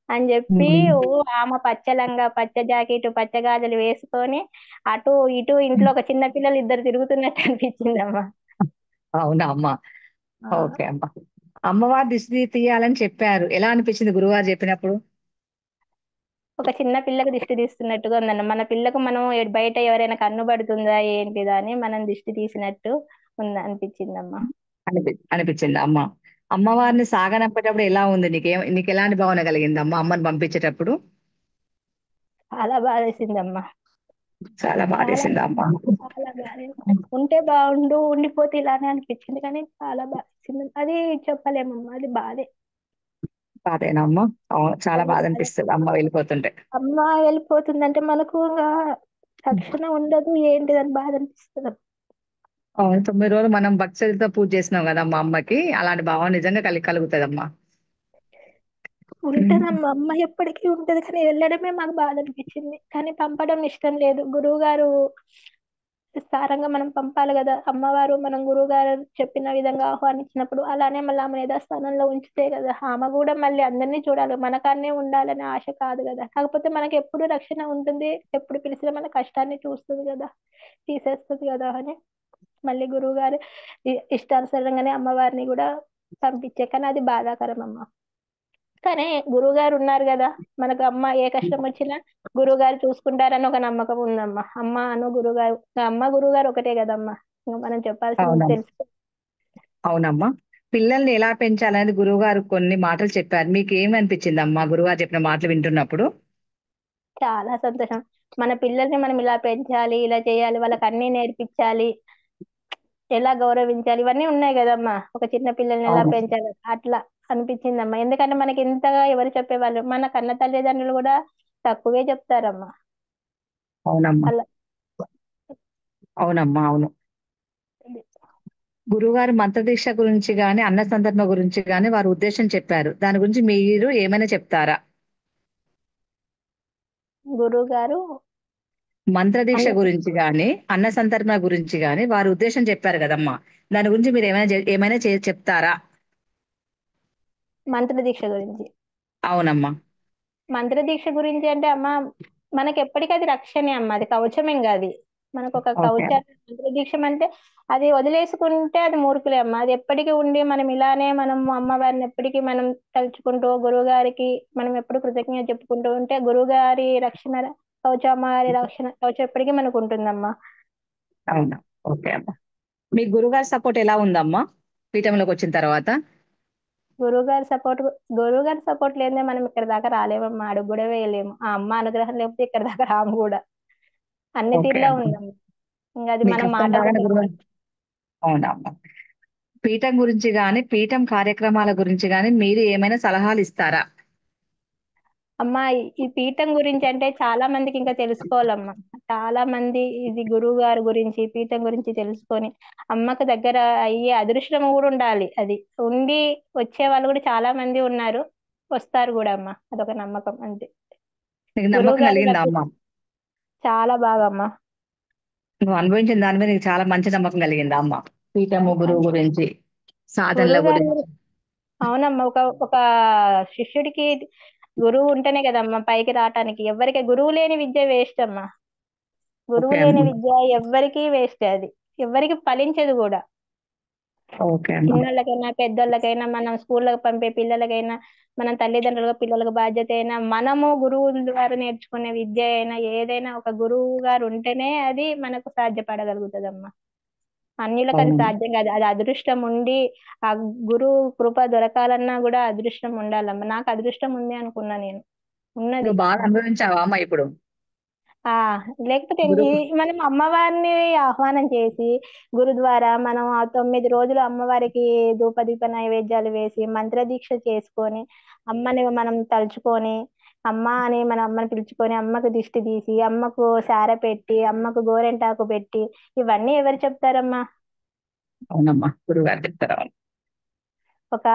అని చెప్పి ఉమ్. ఓ ఆమె పచ్చ లంగా పచ్చ జాకెట్ పచ్చ గాజులు వేసుకొని అటు ఇటు ఇంట్లో ఒక చిన్న పిల్లలు ఇద్దరు తిరుగుతున్నట్టు అనిపించిందమ్మా. అవునా అమ్మ? ఆ, ఓకే అమ్మ. అమ్మవారి దిష్టి తీయాలని చెప్పారు, ఎలా అనిపించింది గురువారు చెప్పినప్పుడు? ఒక చిన్న పిల్లకు దిష్టి తీస్తున్నట్టుగా ఉందన్న. మన పిల్లకు మనం బయట ఎవరైనా కన్ను పడుతుందా ఏంటిదా అని మనం దిష్టి తీసినట్టు ఉంది అనిపించిందమ్మా. అనిపించింది అమ్మ. అమ్మవారిని సాగనంపేటప్పుడు ఎలా ఉంది నీకు ఎలాంటి భావన కలిగింది అమ్మ అమ్మని పంపించేటప్పుడు? చాలా బాధేసిందమ్మా. చాలా చాలా బాధేసిందా అమ్మ? చాలా బాధ. ఉంటే బాగుండు ఉండిపోతే ఇలానే అనిపించింది కానీ చాలా బాధేసింది. అది చెప్పలేమమ్మా, అది బాధే. బాధేనా అమ్మ? అవును, చాలా అది బాధ బాధే. అనిపిస్తుంది అమ్మ వెళ్ళిపోతుంటే. అమ్మ వెళ్ళిపోతుందంటే మనకు ఇంకా రక్షణ ఉండదు ఏంటిదని బాధ అనిపిస్తుంది. అవును, 9 రోజులు మనం భక్తులతో పూజ చేసినాం కదా మా అమ్మకి, అలాంటి భావన నిజంగా కలుగుతుంది అమ్మా. ఉంటదమ్మా, అమ్మ ఎప్పటికీ ఉంటది కానీ వెళ్ళడమే మాకు బాధ అనిపించింది. కానీ పంపడం ఇష్టం లేదు. గురువు గారు సారంగా మనం పంపాలి కదా. అమ్మవారు మనం గురువు గారు చెప్పిన విధంగా ఆహ్వానించినప్పుడు అలానే మళ్ళీ ఆమె యథాస్థానంలో ఉంచితే కదా ఆమె కూడా మళ్ళీ అందరినీ చూడాలి, మనకాన్నే ఉండాలనే ఆశ కాదు కదా. కాకపోతే మనకి ఎప్పుడు రక్షణ ఉంటుంది, ఎప్పుడు పిలిచినా మన కష్టాన్ని చూస్తుంది కదా, తీసేస్తుంది కదా అని మళ్ళీ గురువు గారు ఇష్టానుసారంగానే అమ్మవారిని కూడా పంపించే. కానీ అది బాధాకరం అమ్మ. కానీ గురువు గారు ఉన్నారు కదా, మనకు అమ్మ ఏ కష్టం వచ్చినా గురువు గారు చూసుకుంటారని ఒక నమ్మకం ఉందమ్మా. అమ్మ అను గురువు గారు, అమ్మ గురువు గారు ఒకటే కదమ్మా. ఇంకా మనం చెప్పాల్సింది అవునమ్మా. తెలుసు. అవునమ్మా. పిల్లల్ని ఎలా పెంచాలనేది గురువు గారు కొన్ని మాటలు చెప్పారు, మీకు ఏమి అనిపించింది అమ్మా గురువు చెప్పిన మాటలు వింటున్నప్పుడు? చాలా సంతోషం. మన పిల్లల్ని మనం ఇలా పెంచాలి ఇలా చేయాలి వాళ్ళకి అన్ని నేర్పించాలి, ఎలా గౌరవించాలి ఇవన్నీ ఉన్నాయి కదమ్మా. ఒక చిన్న పిల్లల్ని ఎలా అవును. పెంచాలి అట్లా అనిపించిందమ్మా. ఎందుకంటే మనకి ఇంతగా ఎవరు చెప్పేవాళ్ళు, మన కన్న తల్లిదండ్రులు కూడా తక్కువే చెప్తారమ్మా. అవునమ్మా. అలా అవునమ్మా. అవును. గురువుగారు మంత్రదీక్ష గురించి గాని అన్న సందర్భం గురించి గాని వారు ఉద్దేశం చెప్పారు, దాని గురించి మీరు ఏమైనా చెప్తారా? గురువు గారు మంత్రదీక్ష అన్న గురించి గాని అన్న సంతర్పణ గురించి గాని వారు ఉద్దేశం చెప్పారు కదమ్మా, దాని గురించి మీరు ఏమైనా చెప్తారా? మంత్ర దీక్ష గురించి అవునమ్మా. మంత్ర దీక్ష గురించి అంటే అమ్మ మనకి ఎప్పటికీ అది రక్షణే అమ్మ, అది కవచమేం కాదు. మనకు ఒక ఓకే. కవచ మంత్రదీక్షం అంటే అది వదిలేసుకుంటే అది మూర్ఖులే అమ్మ. అది ఎప్పటికీ ఉండి మనం ఇలానే మనం అమ్మవారిని ఎప్పటికీ మనం తలుచుకుంటూ గురువు గారికి మనం ఎప్పుడు కృతజ్ఞత చెప్పుకుంటూ ఉంటే గురువు గారి రక్షణ కవచం, అమ్మవారి రక్షణ కవచం ఎప్పటికీ మనకు ఉంటుందమ్మా. అవునా? ఓకే అమ్మా. మీ గురుగారి సపోర్ట్ ఎలా ఉందమ్మా పీఠంలోకి వచ్చిన తర్వాత? గురువు గారి సపోర్ట్ గురువు గారి సపోర్ట్ లేదే మనం ఇక్కడ దాకా రాలేమమ్మా, అడుగు కూడా వేయలేము. ఆ అమ్మ అనుగ్రహం లేకపోతే ఇక్కడ దాకా రాము కూడా. అన్ని ఓకే తీరులో అమ్మా. ఉందమ్మా. ఇంకా అది మీ మనం కష్టం మాటల్లో రాగానే గురువు. చెప్పాలి. అవునా అమ్మా. పీఠం గురించి గాని పీఠం కార్యక్రమాల గురించి గాని మీరు ఏమైనా సలహాలు ఇస్తారా? అమ్మా ఈ పీఠం గురించి అంటే చాలా మందికి ఇంకా తెలుసుకోవాలమ్మా. చాలా మంది ఇది గురువు గారి గురించి పీఠం గురించి తెలుసుకొని అమ్మకు దగ్గర అయ్యే అదృష్టం కూడా ఉండాలి. అది ఉండి వచ్చే వాళ్ళు కూడా చాలా మంది ఉన్నారు, వస్తారు కూడా అమ్మా. అదొక నమ్మకం అంతే. నీకు గురువు నమ్మకం గారి కలిగిందా దగ్గర అమ్మా? చాలా బాగా అమ్మా. నువ్వు అనుభవించిన దాని మీద నీకు చాలా మంచి నమ్మకం కలిగిందా అమ్మా? పీఠము గురువు గురించి, సాధనల గురువు గారు గురించి. అవునమ్మా. ఒక ఒక శిష్యుడికి గురువు ఉంటేనే కదమ్మా పైకి రావటానికి. ఎవరికి గురువు లేని విద్య వేస్ట్ అమ్మా. గురువు ఓకే లేని అమ్మా. విద్య ఎవ్వరికీ వేస్ట్ అది. ఎవ్వరికి ఫలించదు కూడా. ఓకే అమ్మా. చిన్నోళ్ళకైనా పెద్దోళ్ళకైనా మనం స్కూళ్ళకి పంపే పిల్లలకైనా మనం తల్లిదండ్రులుగా పిల్లలకు బాధ్యత అయినా మనము గురువుల ద్వారా నేర్చుకునే విద్య అయినా ఏదైనా ఒక గురువు గారు ఉంటేనే అది మనకు సాధ్యపడగలుగుతుందమ్మా. అన్యులకు అది అవునమ్మా. సాధ్యం కాదు. అది అదృష్టం ఉండి ఆ గురువు కృప దొరకాలన్నా కూడా అదృష్టం ఉండాలమ్మా. నాకు అదృష్టం ఉంది అనుకున్నా నేను. ఉన్నది. నువ్వు బాగా అనుభవించావా అమ్మా ఇప్పుడు? ఆ లేకపోతే గురువు. మనం అమ్మవారిని ఆహ్వానం చేసి గురు ద్వారా మనం ఆ 9 రోజులు అమ్మవారికి ధూపదీప నైవేద్యాలు వేసి మంత్రదీక్ష చేసుకొని అమ్మని మనం తలుచుకొని అమ్మ అని మన అమ్మని పిలుచుకొని అమ్మకు దిష్టి తీసి అమ్మకు సార పెట్టి అమ్మకు గోరెంటాకు పెట్టి ఇవన్నీ ఎవరు చెప్తారమ్మా? అవునమ్మా, గురువు గారు చెప్తారు. అవును. ఒక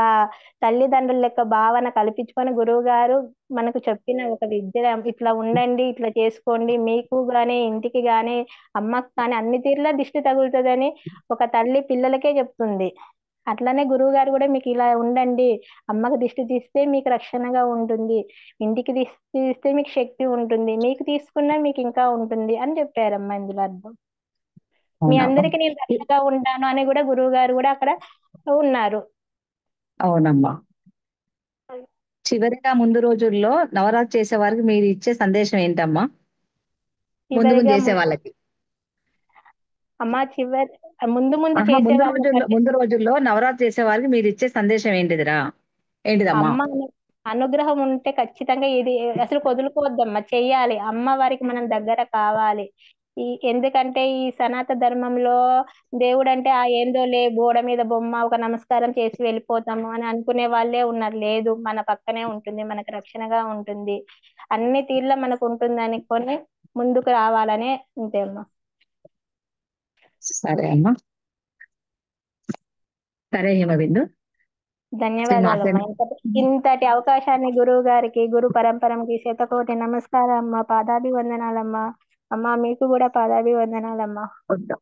తల్లిదండ్రుల లెక్క భావన కల్పించుకొని గురువు గారు మనకు చెప్పిన ఒక విద్య ఇట్లా ఉండండి, ఇట్లా చేసుకోండి, మీకు గాని ఇంటికి గాని అమ్మకు కానీ అన్ని తీరులా దిష్టి తగులుతుందని ఒక తల్లి పిల్లలకే చెప్తుంది. అట్లనే గురువు గారు కూడా మీకు ఇలా ఉండండి, అమ్మకు దిష్టి తీస్తే మీకు రక్షణగా ఉంటుంది, ఇంటికి దిష్టి తీస్తే మీకు శక్తి ఉంటుంది, మీకు తీసుకున్నా మీకు ఇంకా ఉంటుంది అని చెప్పారమ్మా ఇందులో అర్థం. మీ అవునమ్మా. అందరికీ నేను రక్షగా ఉంటాను అని కూడా గురువు గారు కూడా అక్కడ ఉన్నారు. అవునమ్మా. చివరిగా ముందు రోజుల్లో నవరాత్రి చేసే వారికి మీరు ఇచ్చే సందేశం ఏంటమ్మా? ముందు ముందు చివరిగా చేసే వాళ్ళకి. అమ్మ చివరి ముందు ముందు ఆహా, చేసే ముందు రోజుల్లో వాళ్ళకంటే ముందు రోజుల్లో నవరాత్రి చేసే వారికి మీరు ఇచ్చే సందేశం ఏంటిదిరా? ఏంటిదమ్మా? అమ్మ అనుగ్రహం ఉంటే ఖచ్చితంగా ఇది అసలు వదులుకోవద్దమ్మా, చెయ్యాలి. అమ్మ వారికి మనం దగ్గర కావాలి. ఎందుకంటే ఈ సనాతన ధర్మంలో దేవుడు అంటే ఆ ఏందో లే గోడ మీద బొమ్మ ఒక నమస్కారం చేసి వెళ్ళిపోతాము అని అనుకునే వాళ్ళే ఉన్నారు. లేదు, మన పక్కనే ఉంటుంది, మనకు రక్షణగా ఉంటుంది, అన్ని తీర్ల మనకు ఉంటుంది అనుకొని ముందుకు రావాలనే అంతే అమ్మా. సరే అమ్మా. సరే హిమబిందు. అసలు ధన్యవాదాలమ్మా. మాట్లాడి ఇంతటి అవకాశాన్ని గురువు గారికి గురు పరంపరకి శతకోటి నమస్కారం అమ్మా, పాదాభివందనాలమ్మా. అమ్మా మీకు కూడా పాదాభివందనాలమ్మా. వద్దాం.